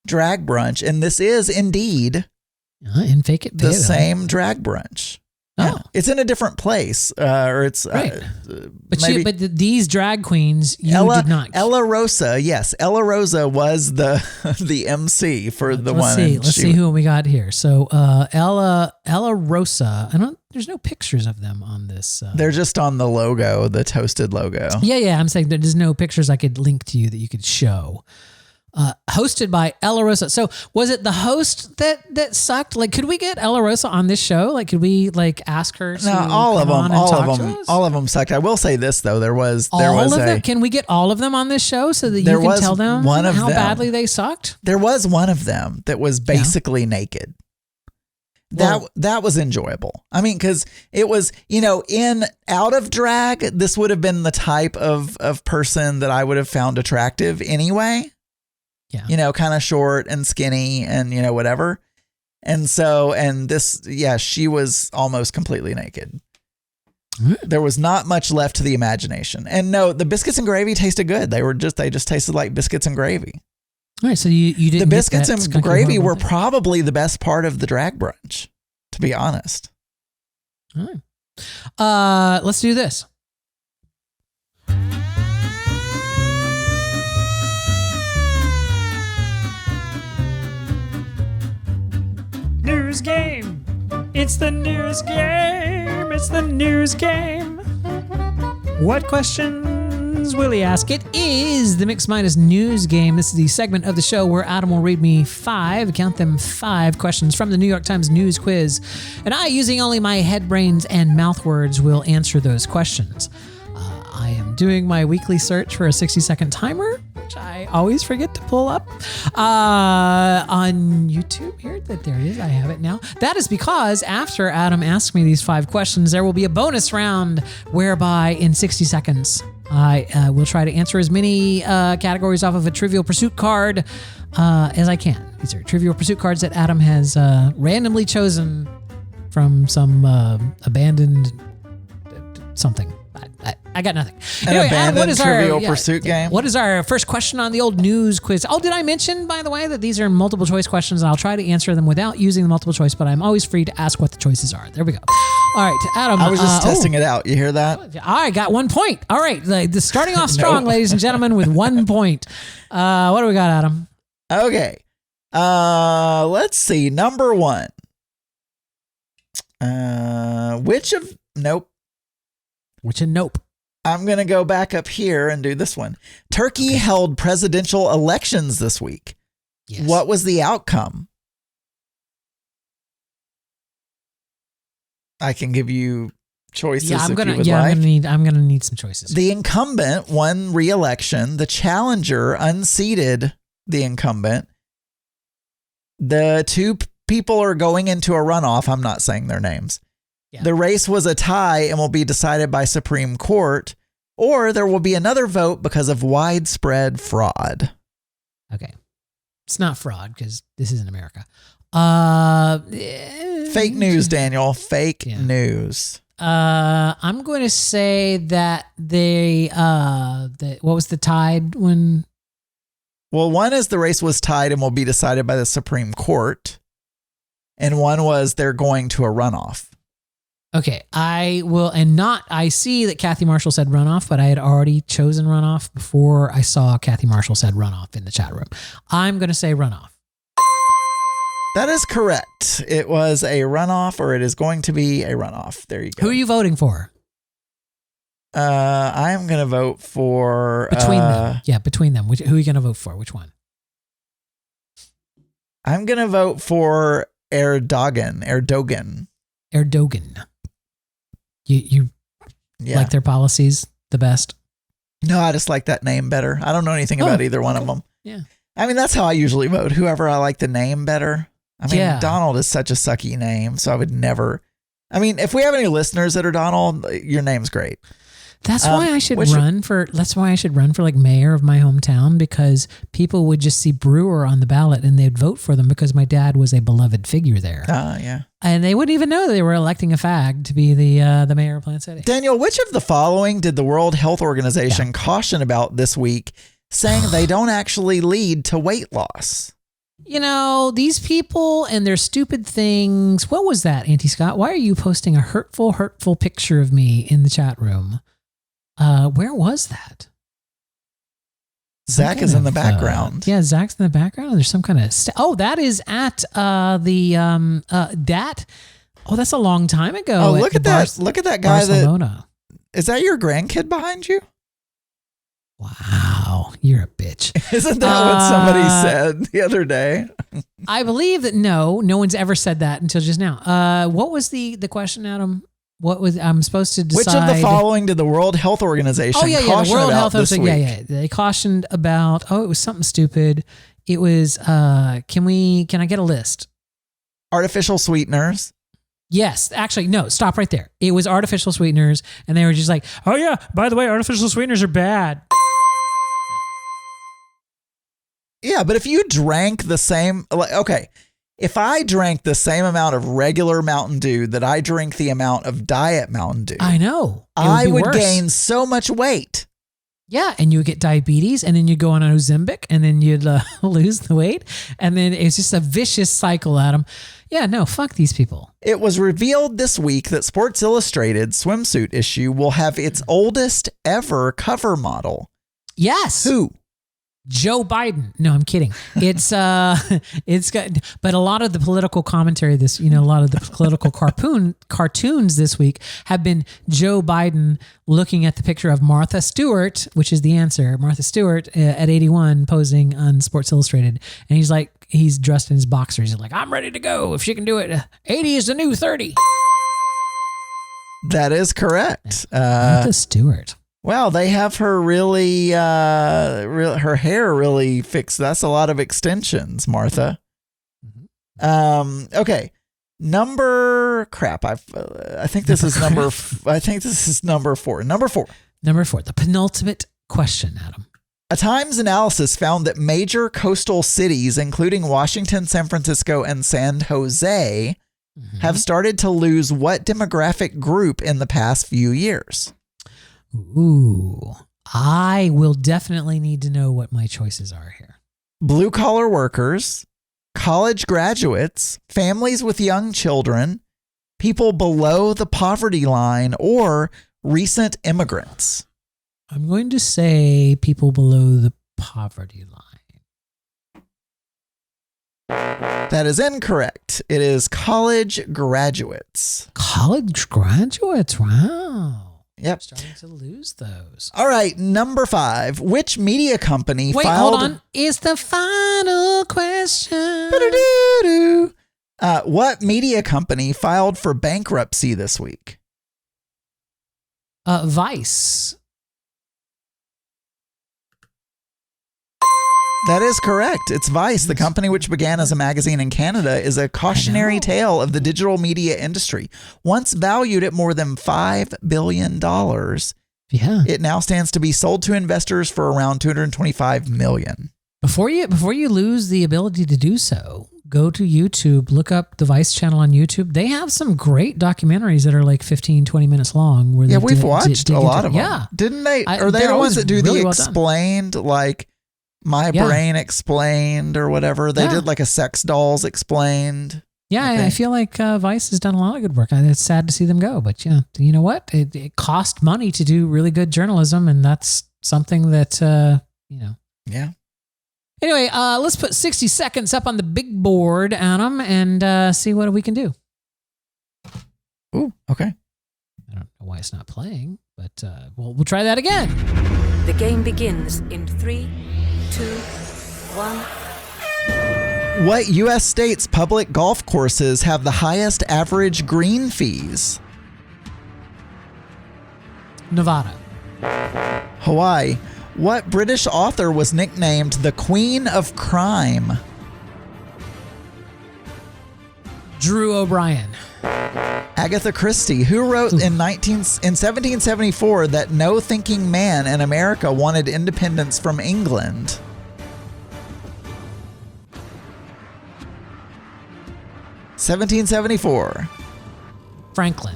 drag brunch, and this is indeed in Fake It the same drag brunch. Oh, yeah. It's in a different place, or it's right. But these drag queens, did not. Ella Rosa, yes, Ella Rosa was the MC for the one. Let's see who we got here. So Ella Rosa. There's no pictures of them on this. They're just on the logo, the toasted logo. Yeah. I'm saying there's no pictures I could link to you that you could show. Hosted by Ella Rosa. So was it the host that sucked? Like, could we get Ella Rosa on this show? Like, could we ask her to all of them sucked. I will say this though, there was them. Can we get all of them on this show so that you can tell them how badly they sucked? There was one of them that was basically naked. That was enjoyable. I mean, because it was, out of drag, this would have been the type of person that I would have found attractive anyway. Yeah. Kind of short and skinny and, whatever. And so, she was almost completely naked. There was not much left to the imagination. And no, the biscuits and gravy tasted good. They just tasted like biscuits and gravy. All right. So you didn't. The biscuits and gravy were probably the best part of the drag brunch, to be honest. All right. Let's do this. News game. It's the news game. It's the news game. What questions will he ask? It is the Mix Minus News Game. This is the segment of the show where Adam will read me 5 questions from the New York Times News Quiz. And I, using only my head, brains, and mouth words, will answer those questions. I am doing my weekly search for a 60-second timer, which I always forget to pull up on YouTube here. There it is. I have it now. That is because after Adam asks me these 5 questions, there will be a bonus round whereby in 60 seconds, I will try to answer as many categories off of a Trivial Pursuit card as I can. These are Trivial Pursuit cards that Adam has randomly chosen from some abandoned something. I got nothing. An abandoned Trivial Pursuit game? What is our first question on the old news quiz? Oh, did I mention, by the way, that these are multiple choice questions? I'll try to answer them without using the multiple choice, but I'm always free to ask what the choices are. There we go. All right, Adam. I was just testing it out. You hear that? I got 1 point. All right, the starting off strong, ladies and gentlemen, with 1 point. What do we got, Adam? Okay. Let's see. Number 1. Nope. Nope. I'm going to go back up here and do this one. Turkey held presidential elections this week. Yes. What was the outcome? I can give you choices if you would like. I'm gonna need some choices. The incumbent won re-election. The challenger unseated the incumbent. The two people are going into a runoff. I'm not saying their names. Yeah. The race was a tie and will be decided by Supreme Court, or there will be another vote because of widespread fraud. Okay. It's not fraud because this isn't America. Fake news, Daniel. Fake news. I'm going to say that what was the tide when? Well, one is the race was tied and will be decided by the Supreme Court. And one was they're going to a runoff. Okay, I see that Kathy Marshall said runoff, but I had already chosen runoff before I saw Kathy Marshall said runoff in the chat room. I'm going to say runoff. That is correct. It was a runoff, or it is going to be a runoff. There you go. Who are you voting for? I am going to vote for... Between them. Yeah, between them. Who are you going to vote for? Which one? I'm going to vote for Erdogan. You like their policies the best? No, I just like that name better. I don't know anything about either one of them. Yeah. I mean, that's how I usually vote. Whoever I like the name better. I mean, Donald is such a sucky name, so I would never... I mean, if we have any listeners that are Donald, your name's great. That's why I should run for like mayor of my hometown, because people would just see Brewer on the ballot and they'd vote for them because my dad was a beloved figure there. Yeah. And they wouldn't even know they were electing a fag to be the mayor of Plant City. Daniel, which of the following did the World Health Organization caution about this week, saying they don't actually lead to weight loss? You know, these people and their stupid things. What was that, Auntie Scott? Why are you posting a hurtful picture of me in the chat room? Where was that? Zach is in the background. Zach's in the background. There's some kind of... that is at that... Oh, that's a long time ago. Oh, look at that. Look at that guy. Is that your grandkid behind you? Wow, you're a bitch. Isn't that what somebody said the other day? I believe that no one's ever said that until just now. What was the question, Adam? What was I'm supposed to decide? Which of the following did the World Health Organization caution the World about Health this week? Yeah. They cautioned about. Oh, it was something stupid. It was. Can I get a list? Artificial sweeteners. Yes, actually, no. Stop right there. It was artificial sweeteners, and they were just like, "Oh yeah, by the way, artificial sweeteners are bad." Yeah, but if you drank the same, if I drank the same amount of regular Mountain Dew that I drink the amount of Diet Mountain Dew, I know. I would gain so much weight. Yeah, and you would get diabetes, and then you go on Ozempic, and then you'd lose the weight, and then it's just a vicious cycle, Adam. Yeah, no, fuck these people. It was revealed this week that Sports Illustrated swimsuit issue will have its oldest ever cover model. Yes. Who? Joe Biden. No, I'm kidding. It's got, but a lot of the political commentary, a lot of the political cartoons this week have been Joe Biden looking at the picture of Martha Stewart, which is the answer. Martha Stewart at 81 posing on Sports Illustrated. And he's dressed in his boxers. He's like, I'm ready to go. If she can do it, 80 is the new 30. That is correct. Martha Stewart. Wow, they have her really, her hair really fixed. That's a lot of extensions, Martha. Okay, I think this is number 4. Number 4. Number 4, the penultimate question, Adam. A Times analysis found that major coastal cities, including Washington, San Francisco, and San Jose, have started to lose what demographic group in the past few years? Ooh, I will definitely need to know what my choices are here. Blue-collar workers, college graduates, families with young children, people below the poverty line, or recent immigrants. I'm going to say people below the poverty line. That is incorrect. It is college graduates. College graduates, wow. Yep. Starting to lose those. All right, number 5. Which media company Wait, filed... hold on. Is the final question. What media company filed for bankruptcy this week? Vice. That is correct. It's Vice. The company, which began as a magazine in Canada, is a cautionary tale of the digital media industry. Once valued at more than $5 billion, it now stands to be sold to investors for around $225 million. Before you lose the ability to do so, go to YouTube, look up the Vice channel on YouTube. They have some great documentaries that are like 15, 20 minutes long. Where We've watched a lot of them. Yeah. Didn't they? Are they the ones that do really the well explained, like My Brain Explained or whatever? They did like a Sex Dolls Explained. Yeah, I feel like Vice has done a lot of good work. It's sad to see them go, but yeah, you know what? It cost money to do really good journalism, and that's something that, Yeah. Anyway, let's put 60 seconds up on the big board, Adam, and see what we can do. Ooh, okay. I don't know why it's not playing, but we'll try that again. The game begins in 3, 2, 1. What U.S. state's public golf courses have the highest average green fees? Nevada. Hawaii. What British author was nicknamed the Queen of Crime? Drew O'Brien. Agatha Christie, who wrote in 1774 that no thinking man in America wanted independence from England. (1774). Franklin.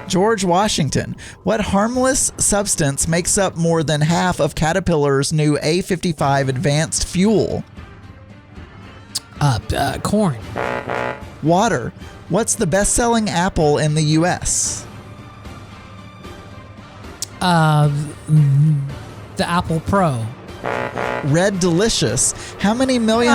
George Washington. What harmless substance makes up more than half of Caterpillar's new A55 advanced fuel? Corn. Water. What's the best-selling apple in the U.S.? The Apple Pro. Red Delicious. How many $1 million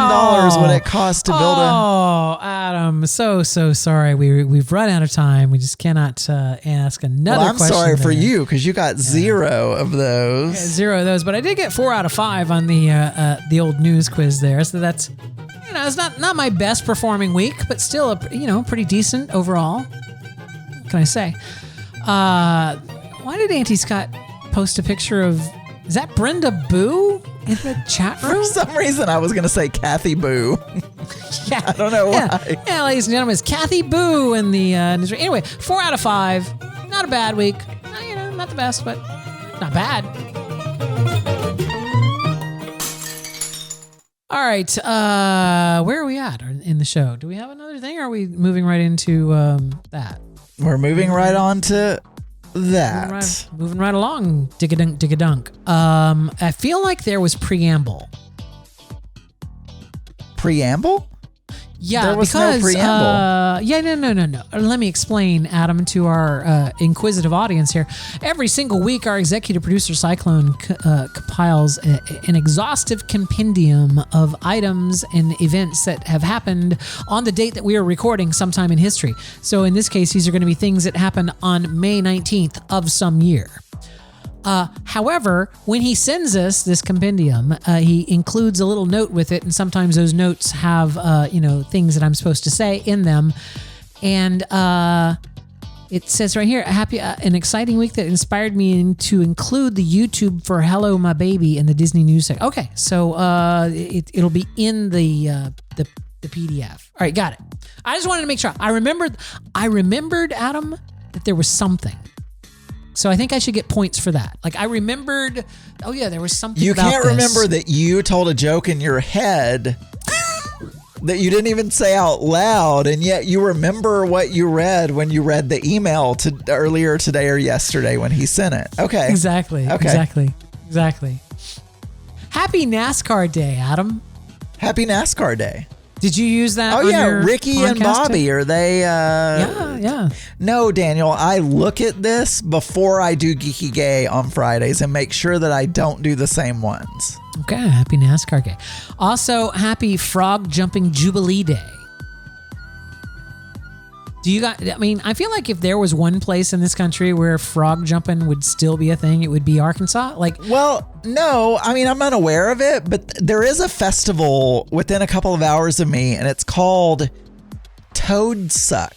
would it cost to build Oh, Adam, so sorry. We've run out of time. We just cannot ask another Well, I'm question. sorry for there. you because you got 0 of those. 0 of those, but I did get 4 out of 5 on the old news quiz there. So that's, it's not my best performing week, but still pretty decent overall. What can I say? Why did Auntie Scott post a picture of, is that Brenda Boo in the chat room? For some reason, I was going to say Kathy Boo. Yeah. I don't know why. Yeah, ladies and gentlemen, it's Kathy Boo in the news. Anyway, 4 out of 5. Not a bad week. Not the best, but not bad. All right. Where are we at in the show? Do we have another thing? Or are we moving right into that? We're moving right on to that. Moving right along. Dig-a-dunk, dig-a-dunk. I feel like there was preamble. Preamble? Yeah, there was because, no preamble. No. Let me explain, Adam, to our inquisitive audience here. Every single week, our executive producer, Cyclone, compiles an exhaustive compendium of items and events that have happened on the date that we are recording sometime in history. So in this case, these are going to be things that happened on May 19th of some year. However, when he sends us this compendium, he includes a little note with it, and sometimes those notes have, things that I'm supposed to say in them. And it says right here, an exciting week that inspired me to include the YouTube for Hello My Baby in the Disney News section. Okay, so it'll be in the PDF. All right, got it. I just wanted to make sure. I remembered, Adam, that there was something. So I think I should get points for that. Like I remembered, oh yeah, there was something You about can't this. remember that you told a joke in your head that you didn't even say out loud, and yet you remember what you read when you read the email to earlier today or yesterday when he sent it. Okay. Exactly. Okay. Exactly. Happy NASCAR Day, Adam. Happy NASCAR Day. Did you use that? Oh on yeah, your Ricky and podcast Bobby, too? are they? Yeah. No, Daniel, I look at this before I do Geeky Gay on Fridays and make sure that I don't do the same ones. Okay, happy NASCAR Day. Also, happy Frog Jumping Jubilee Day. Do you got? I mean, I feel like if there was one place in this country where frog jumping would still be a thing, it would be Arkansas. Like, Well, no, I mean, I'm unaware of it, but there is a festival within a couple of hours of me, and it's called Toad Suck.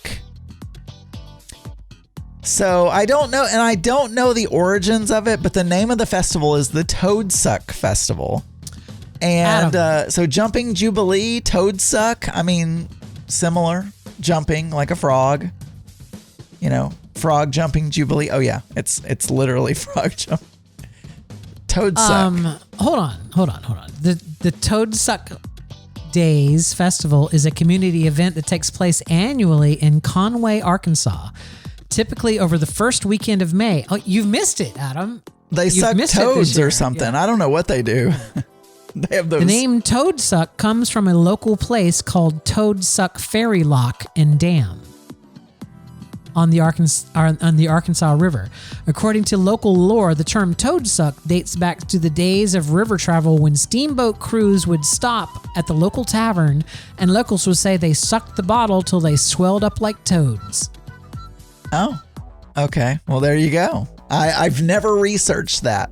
So I don't know, and I don't know the origins of it, but the name of the festival is the Toad Suck Festival. And so Jumping Jubilee, Toad Suck, I mean, similar. Jumping like a frog, frog jumping Jubilee. Oh yeah, it's literally frog jump. Toad Suck. Hold on. The Toad Suck Days Festival is a community event that takes place annually in Conway, Arkansas, typically over the first weekend of May. Oh, you've missed it, Adam. They You've suck missed it this toads year. or something. Yeah. I don't know what they do. They have those. The name Toad Suck comes from a local place called Toad Suck Ferry Lock and Dam on the Arkansas River. According to local lore, the term Toad Suck dates back to the days of river travel when steamboat crews would stop at the local tavern and locals would say they sucked the bottle till they swelled up like toads. Oh, okay. Well, there you go. I've never researched that.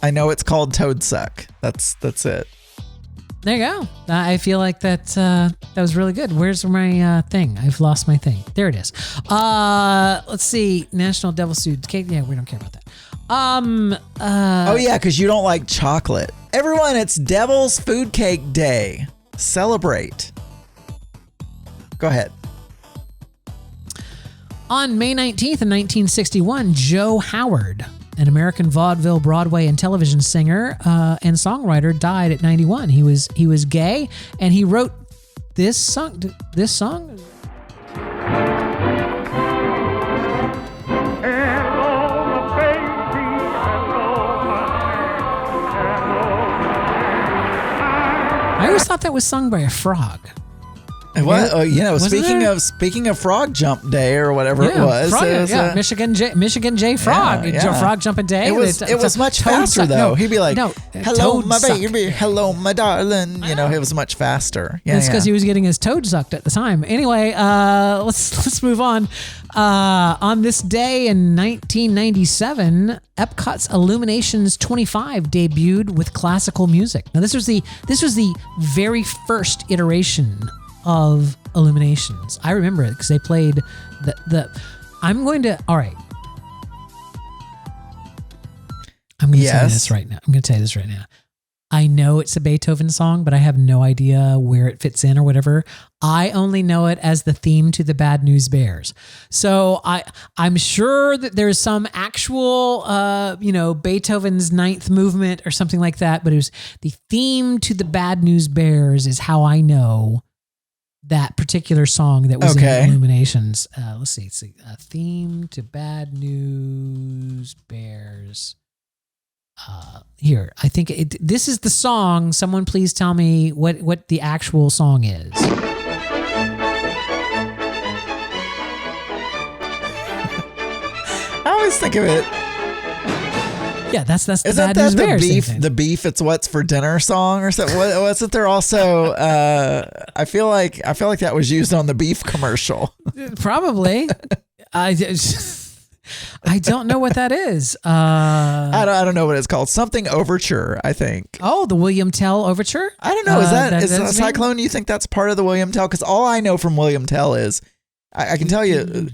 I know it's called Toad Suck. That's it. There you go. I feel like that was really good. Where's my thing? I've lost my thing. There it is. Let's see. National Devil Food Cake. Yeah, we don't care about that. Oh yeah, because you don't like chocolate. Everyone, it's Devil's Food Cake Day. Celebrate. Go ahead. On May 19th in 1961, Joe Howard, an American vaudeville, Broadway, and television singer and songwriter, died at 91. He was gay, and he wrote this song. I always thought that was sung by a frog. What? Wasn't Speaking of Frog Jump Day or whatever it was. Frog, it was, Michigan J Frog. Yeah. Frog Jumping Day. It was much faster though. He'd be like, "Hello, my baby. Hello, my darling." It was much faster. Yeah, It's because he was getting his toad sucked at the time. Anyway, let's move on. On this day in 1997, Epcot's Illuminations 25 debuted with classical music. Now this was the very first iteration of Illuminations. I remember it because they played I'm going to tell you this right now. I know it's a Beethoven song, but I have no idea where it fits in or whatever. I only know it as the theme to the Bad News Bears. So I'm sure that there's some actual, Beethoven's Ninth Movement or something like that, but it was the theme to the Bad News Bears is how I know that particular song that was in Illuminations. Let's see. A theme to Bad News Bears. Here, I think this is the song. Someone please tell me what the actual song is. I always think of it. Yeah, that's the Isn't Bad that News the Bears beef? thing. The beef. It's what's for dinner song or something. Wasn't there also? I feel like that was used on the beef commercial. Probably. I don't know what that is. I don't know what it's called. Something Overture, I think. Oh, the William Tell Overture? I don't know. Is that's that Cyclone? You think that's part of the William Tell? Because all I know from William Tell is, I can tell you,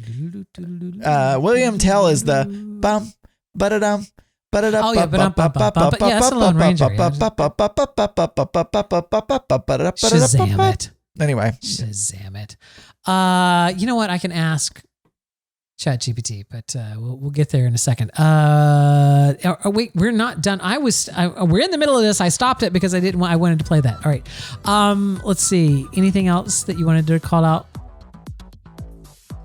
William Tell is the bum, ba-da-dum. Oh, yeah, yeah, that's the Lone Ranger. Shazam it. Anyway. Shazam it. You know what? I can ask ChatGPT, but we'll get there in a second. Wait, we're not done. We're in the middle of this. I stopped it because I wanted to play that. All right. Let's see. Anything else that you wanted to call out?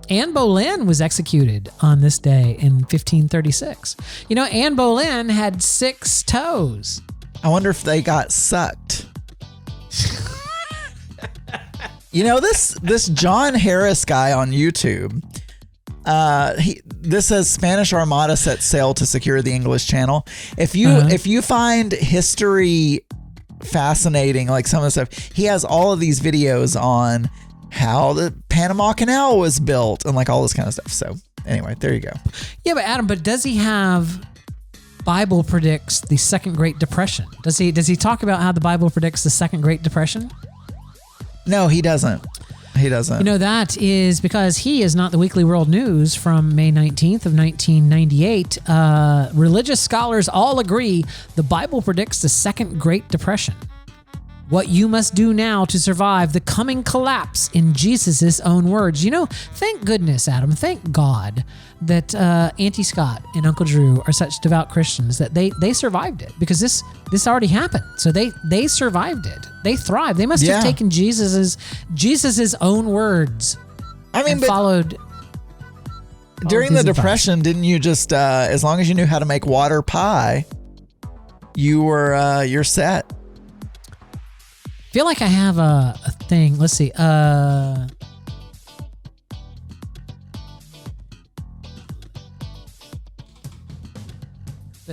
Anne Boleyn was executed on this day in 1536. You know, Anne Boleyn had 6 toes. I wonder if they got sucked. You know, this John Harris guy on YouTube, this says Spanish Armada set sail to secure the English Channel. If you find history fascinating, like some of the stuff, he has all of these videos on how the Panama Canal was built and like all this kind of stuff. So anyway, there you go. Yeah, but Adam, does he have Bible predicts the Second Great Depression? Does he talk about how the Bible predicts the Second Great Depression? No, he doesn't. He doesn't. You know, that is because he is not the Weekly World News from May 19th of 1998. Religious scholars all agree the Bible predicts the Second Great Depression. What you must do now to survive the coming collapse in Jesus' own words. You know, thank goodness, Adam, thank God that Auntie Scott and Uncle Drew are such devout Christians that they survived it, because this already happened. So they survived it. They thrived. They must have taken Jesus's own words. I mean, and followed during the Depression, didn't you just as long as you knew how to make water pie, you're set. I feel like I have a thing. Let's see.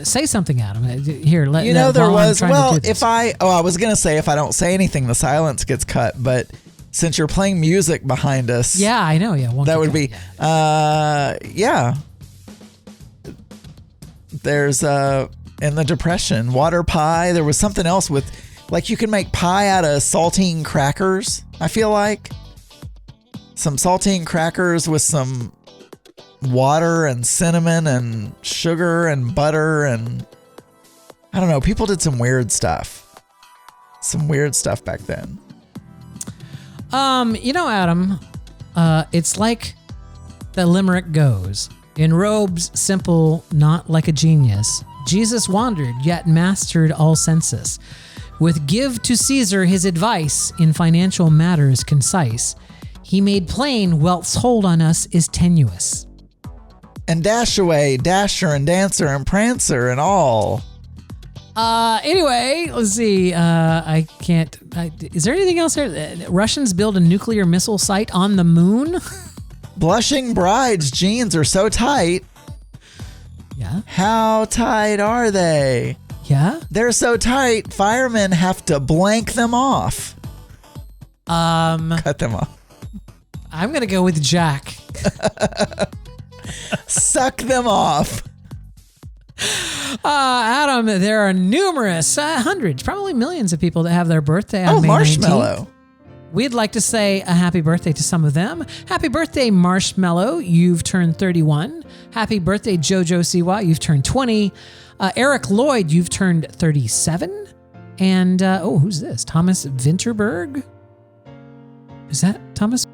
Say something, Adam. Here, let you know there was. Well, I was gonna say if I don't say anything, the silence gets cut. But since you're playing music behind us, yeah, I know. Yeah, that would be. Yeah. There's in the Depression, water pie. There was something else with. Like you can make pie out of saltine crackers, I feel like. Some saltine crackers with some water and cinnamon and sugar and butter and I don't know. People did some weird stuff. Some weird stuff back then. You know, Adam, it's like the limerick goes. In robes simple, not like a genius, Jesus wandered, yet mastered all senses. With give to Caesar his advice in financial matters concise, he made plain wealth's hold on us is tenuous. And dash away, Dasher and Dancer and Prancer and all. Anyway, let's see. Is there anything else here? Russians build a nuclear missile site on the moon. Blushing bride's jeans are so tight. Yeah. How tight are they? Yeah. They're so tight, firemen have to blank them off. Cut them off. I'm going to go with Jack. Suck them off. Adam, there are numerous, hundreds, probably millions of people that have their birthday on May 19th. Marshmallow. We'd like to say a happy birthday to some of them. Happy birthday, Marshmallow. You've turned 31. Happy birthday, Jojo Siwa. You've turned 20. Eric Lloyd, you've turned 37. And, who's this? Thomas Vinterberg? Is that Thomas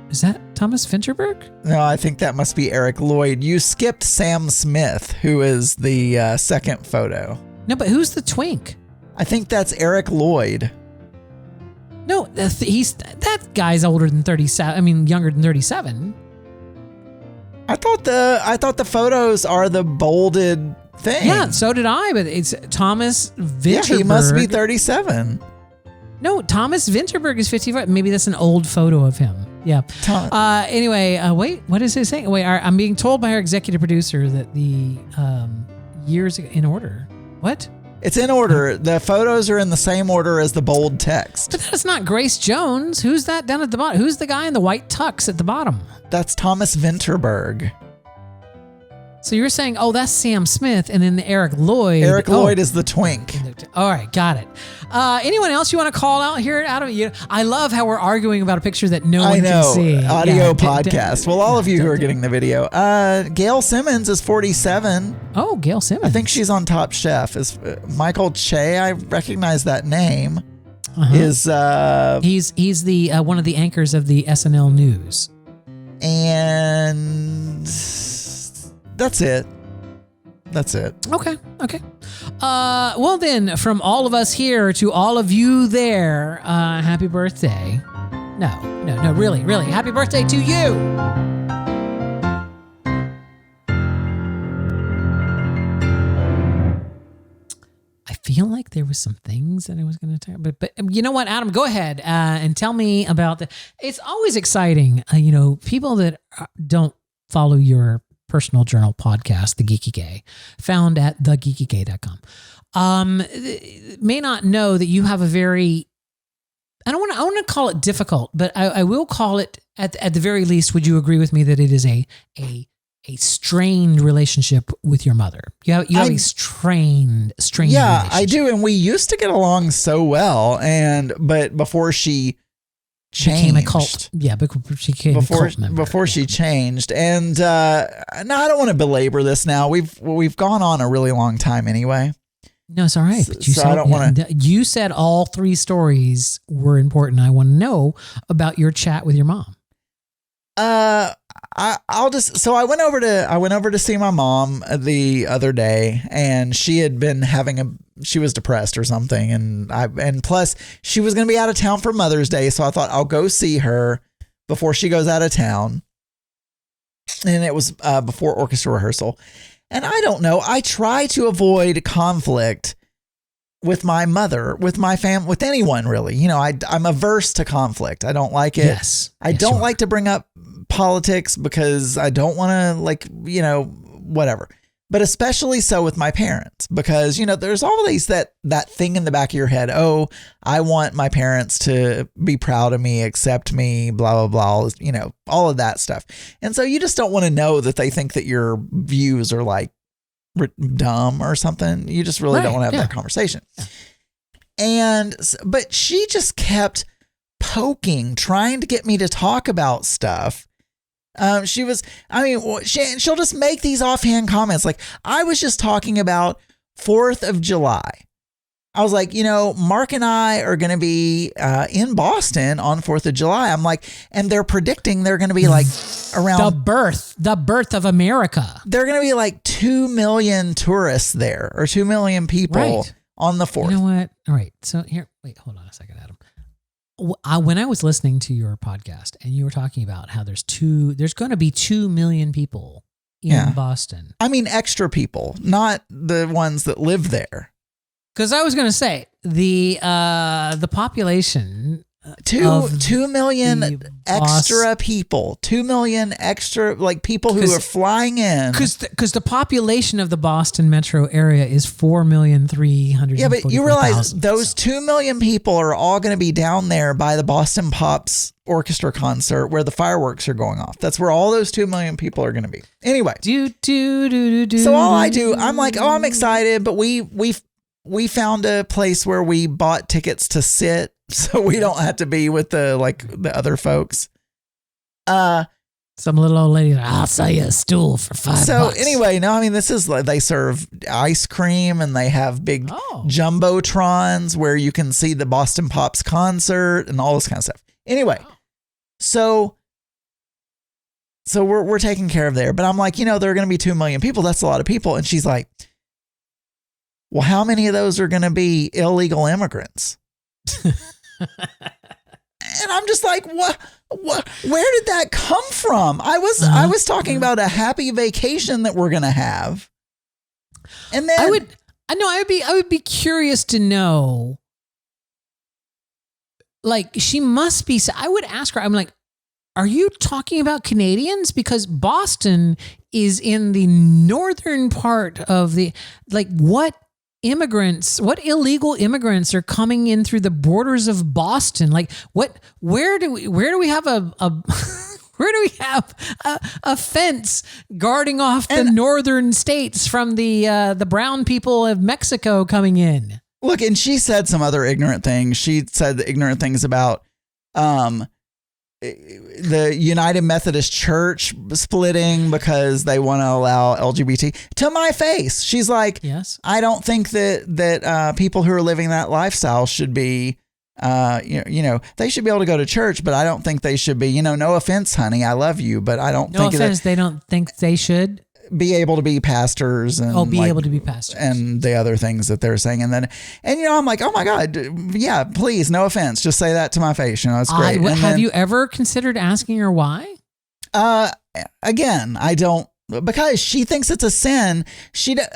Vinterberg? No, I think that must be Eric Lloyd. You skipped Sam Smith, who is the second photo. No, but who's the twink? I think that's Eric Lloyd. No, that guy's older than 37. I mean, younger than 37. I thought the photos are the bolded thing. Yeah, so did I, but it's Thomas Vinterberg. Yeah, he must be 37. No, Thomas Vinterberg is 55. Maybe that's an old photo of him. Yeah. Anyway, wait, what is his saying? Wait, I'm being told by our executive producer that the years in order. What? It's in order. The photos are in the same order as the bold text. But that's not Grace Jones. Who's that down at the bottom? Who's the guy in the white tux at the bottom? That's Thomas Vinterberg. So you're saying, that's Sam Smith, and then the Eric Lloyd. Eric Lloyd is the twink. All right, got it. Anyone else you want to call out here? I love how we're arguing about a picture that no one can see. Audio podcast. Well, all of you who are getting the video. Gail Simmons is 47. Oh, Gail Simmons. I think she's on Top Chef. Is Michael Che? I recognize that name. Is he's the one of the anchors of the SNL News. And that's it. That's it. Okay. Well then, from all of us here to all of you there, happy birthday. No, really, happy birthday to you. I feel like there was some things that I was going to talk about, but you know what, Adam, go ahead and tell me about it's always exciting, people that don't follow your personal journal podcast, The Geeky Gay, found at thegeekygay.com, may not know that you have a very, I want to call it difficult, but I will call it at the very least. Would you agree with me that it is a strained relationship with your mother? You have a strained Yeah, relationship. I do. And we used to get along so well. But before she changed, became a cult. Yeah, she became a cult member. Before she changed. And no, I don't want to belabor this now. We've gone on a really long time anyway. No, it's all right. But I don't want to. You said all three stories were important. I want to know about your chat with your mom. I'll just, so I went over to see my mom the other day, and she had been she was depressed or something. And plus she was going to be out of town for Mother's Day. So I thought I'll go see her before she goes out of town. And it was, before orchestra rehearsal. And I don't know, I try to avoid conflict with my mother, with my family, with anyone really. I'm averse to conflict. I don't like it. Yes. I don't like to bring up politics because I don't want to whatever. But especially so with my parents, because, there's always that thing in the back of your head. Oh, I want my parents to be proud of me, accept me, blah, blah, blah, all of that stuff. And so you just don't want to know that they think that your views are like dumb or something. You just really don't want to have that conversation. Yeah. But she just kept poking, trying to get me to talk about stuff. She'll just make these offhand comments. Like, I was just talking about 4th of July. I was like, Mark and I are going to be in Boston on 4th of July. I'm like, and they're predicting they're going to be like around the birth of America. They're going to be like 2 million tourists there, or 2 million people on the 4th. You know what? All right. So wait, hold on a second, Adam. When I was listening to your podcast and you were talking about how there's going to be 2 million people in Boston. I mean, extra people, not the ones that live there. Because I was going to say the population. 2 million extra people, 2 million extra, like, people who are flying in. Because the population of the Boston metro area is 4,344,000. Yeah, but you realize those 2 million people are all going to be down there by the Boston Pops orchestra concert where the fireworks are going off. That's where all those 2 million people are going to be. Anyway. So all I do, I'm like, oh, I'm excited, but we found a place where we bought tickets to sit, so we don't have to be with the other folks. Some little old lady, I'll sell you a stool for $5. So anyway, no, I mean, this is like, they serve ice cream and they have big jumbotrons where you can see the Boston Pops concert and all this kind of stuff. Anyway, so we're taking care of there, but I'm like, there are going to be 2 million people. That's a lot of people. And she's like, well, how many of those are going to be illegal immigrants? And I'm just like, what? Where did that come from? I was talking about a happy vacation that we're going to have. And then I would be curious to know, like, she must be, I would ask her, I'm like, are you talking about Canadians? Because Boston is in the northern part of what illegal immigrants are coming in through the borders of Boston? Like, where do we have a fence guarding off the northern states from the brown people of Mexico coming in? Look, and she said some other ignorant things. She said the ignorant things about the United Methodist Church splitting because they want to allow LGBT. To my face, she's like, yes, I don't think that people who are living that lifestyle should be, they should be able to go to church, but I don't think they should be, no offense, honey, I love you, but I don't think they don't think they should. be able to be pastors and able to be pastors and the other things that they're saying. And I'm like, oh my God, yeah, please, no offense. Just say that to my face. It's great. Have you ever considered asking her why? Again, I don't, because she thinks it's a sin.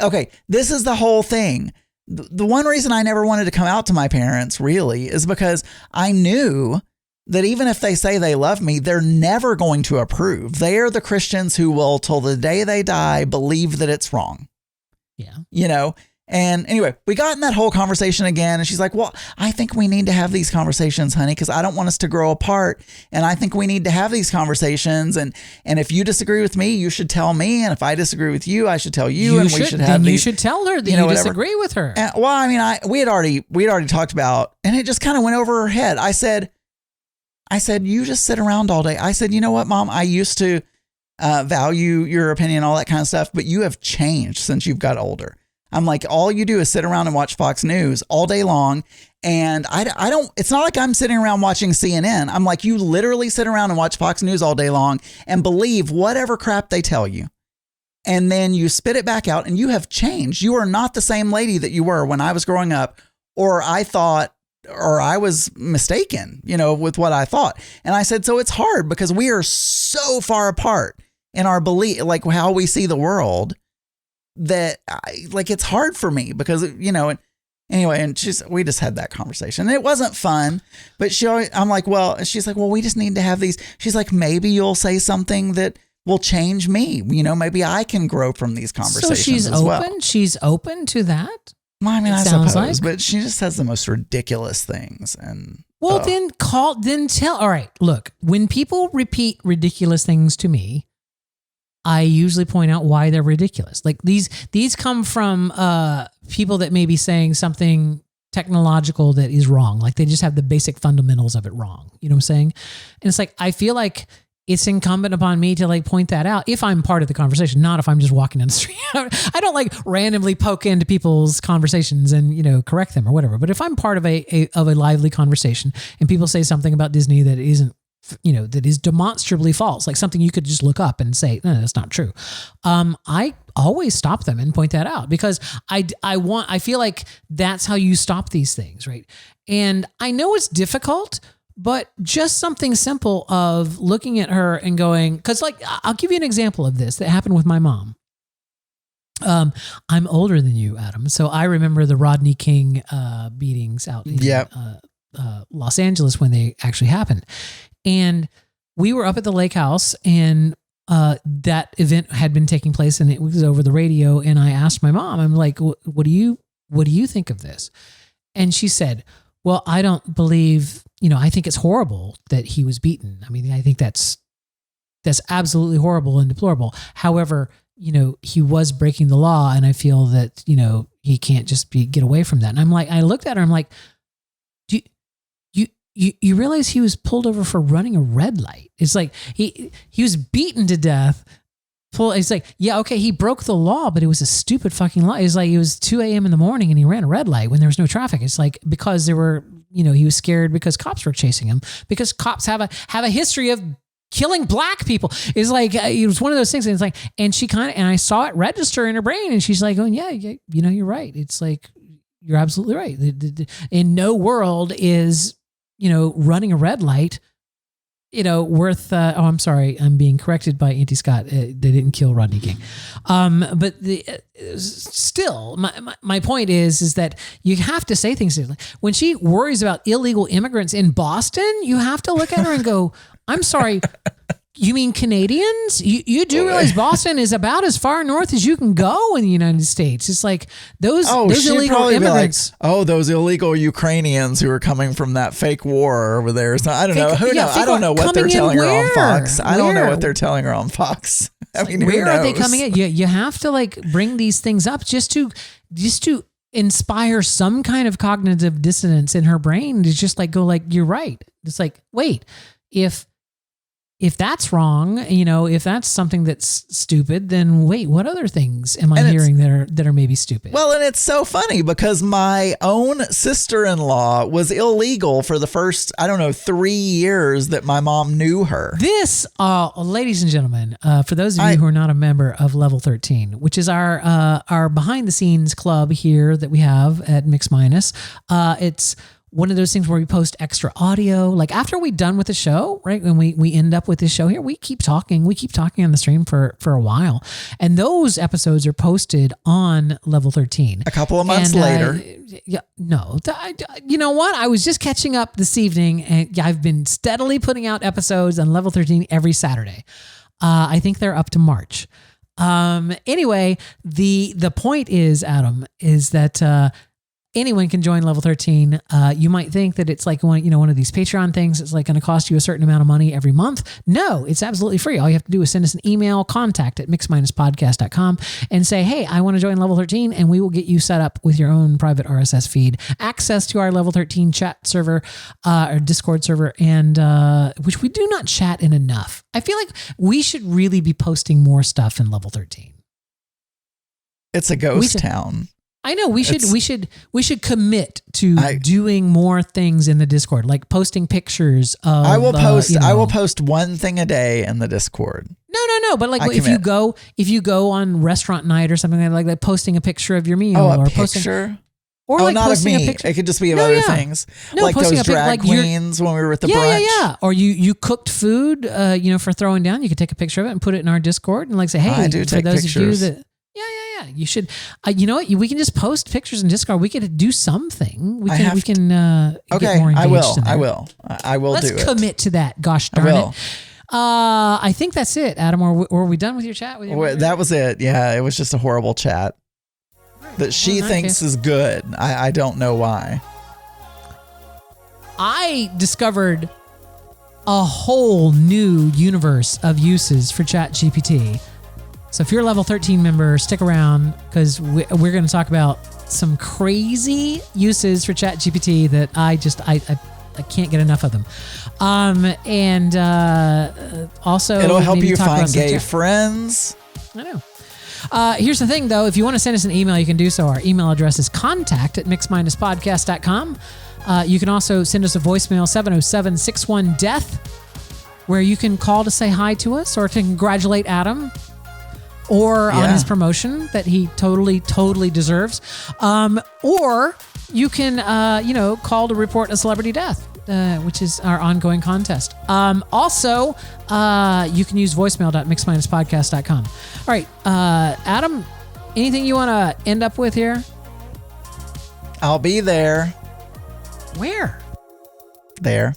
Okay. This is the whole thing. The one reason I never wanted to come out to my parents really is because I knew that even if they say they love me, they're never going to approve. They are the Christians who will, till the day they die, believe that it's wrong. Yeah. And anyway, we got in that whole conversation again. And she's like, well, I think we need to have these conversations, honey, because I don't want us to grow apart. And I think we need to have these conversations. And if you disagree with me, you should tell me. And if I disagred with you, I should tell you. We should have you should tell her that you disagree with her. And, well, I mean, we'd already talked about, and it just kind of went over her head. I said, you just sit around all day. I said, you know what, Mom, I used to value your opinion, all that kind of stuff, but you have changed since you've got older. I'm like, all you do is sit around and watch Fox News all day long. And I don't, it's not like I'm sitting around watching CNN. I'm like, you literally sit around and watch Fox News all day long and believe whatever crap they tell you. And then you spit it back out and you have changed. You are not the same lady that you were when I was growing up, or I thought, or I was mistaken, with what I thought. And I said, so it's hard because we are so far apart in our belief, like how we see the world, that it's hard for me because, and anyway, and we just had that conversation and it wasn't fun, but I'm like, well, she's like, well, we just need to have these. She's like, maybe you'll say something that will change me. Maybe I can grow from these conversations. So she's as open. Well. She's open to that. Well, I mean, I suppose, but she just has the most ridiculous things. And then tell. All right, look, when people repeat ridiculous things to me, I usually point out why they're ridiculous. Like these come from people that may be saying something technological that is wrong. Like they just have the basic fundamentals of it wrong. You know what I'm saying? And it's like, I feel like it's incumbent upon me to point that out if I'm part of the conversation, not if I'm just walking down the street. I don't randomly poke into people's conversations and, correct them or whatever. But if I'm part of a lively conversation and people say something about Disney that isn't, that is demonstrably false, like something you could just look up and say, no, that's not true. I always stop them and point that out because I feel like that's how you stop these things. Right. And I know it's difficult, but just something simple of looking at her and going, because I'll give you an example of this that happened with my mom. I'm older than you, Adam. So I remember the Rodney King beatings out in Los Angeles when they actually happened. And we were up at the lake house and that event had been taking place and it was over the radio. And I asked my mom, I'm like, what do you think of this? And she said, well, I don't believe, I think it's horrible that he was beaten. I mean, I think that's absolutely horrible and deplorable. However, he was breaking the law and I feel that, he can't just get away from that. And I'm like, I looked at her, I'm like, you realize he was pulled over for running a red light. It's like he was beaten to death. It's like, yeah, okay, he broke the law, but it was a stupid fucking law. It's like it was 2 a.m. in the morning and he ran a red light when there was no traffic. It's like because there were, he was scared because cops were chasing him because cops have a history of killing black people. It's like it was one of those things. And it's like, and she and I saw it register in her brain, and she's like, "Oh yeah, you're right." It's like you're absolutely right. In no world is running a red light, worth, I'm sorry, I'm being corrected by Auntie Scott. They didn't kill Rodney King. But still, my point is that you have to say things. When she worries about illegal immigrants in Boston, you have to look at her and go, I'm sorry, you mean Canadians? You do realize Boston is about as far north as you can go in the United States. It's like those illegal immigrants. Like, those illegal Ukrainians who are coming from that fake war over there. So I don't know. I don't know what they're telling her on Fox. I don't know what they're telling her on Fox. I mean, where are they coming in? You have to bring these things up just to inspire some kind of cognitive dissonance in her brain to just go you're right. It's like, wait, if if that's wrong, if that's something that's stupid, then wait, what other things am I hearing that are maybe stupid? Well, and it's so funny because my own sister-in-law was illegal for the first, 3 years that my mom knew her. This, ladies and gentlemen, for those of you who are not a member of Level 13, which is our behind the scenes club here that we have at Mix Minus, it's one of those things where we post extra audio. Like after we're done with the show, right? When we end up with this show here, we keep talking on the stream for a while. And those episodes are posted on Level 13. A couple of months later. You know what? I was just catching up this evening, and I've been steadily putting out episodes on Level 13 every Saturday. I think they're up to March. Anyway, the point is, Adam, is that anyone can join Level 13. You might think that it's like one of these Patreon things. It's like going to cost you a certain amount of money every month. No, it's absolutely free. All you have to do is send us an email, contact@mix-podcast.com, and say, hey, I want to join Level 13, and we will get you set up with your own private RSS feed, access to our Level 13 chat server, or Discord server, and which we do not chat in enough. I feel like we should really be posting more stuff in Level 13. It's a ghost town. I know we should commit to doing more things in the Discord, like posting pictures of. I will post one thing a day in the Discord. No. But like if you go on restaurant night or something like that, posting a picture of your meal or picture. Posting, like not of me. It could just be of other things, like those drag queens when we were at the brunch. Yeah. Or you cooked food, for throwing down. You could take a picture of it and put it in our Discord and like say, hey, I do for take those pictures. of you that. Yeah. You should. You know what? We can just post pictures in Discord. We could do something. We can get more engaged. I will. Let's do it. Commit to that. Gosh darn it. I think that's it, Adam. Were we done with your chat? That was it. Yeah, it was just a horrible chat that she thinks is good. I don't know why. I discovered a whole new universe of uses for ChatGPT. So if you're a Level 13 member, stick around because we're going to talk about some crazy uses for ChatGPT that I can't get enough of them. Also it'll help you find gay friends. I know. Here's the thing, though. If you want to send us an email, you can do so. Our email address is contact@mix-podcast.com. You can also send us a voicemail, 707-61-DEATH, where you can call to say hi to us or to congratulate Adam or on his promotion that he totally deserves. Or you can, call to report a celebrity death, which is our ongoing contest. Also, you can use voicemail.mix-podcast.com. All right, Adam, anything you want to end up with here? I'll be there. Where? There.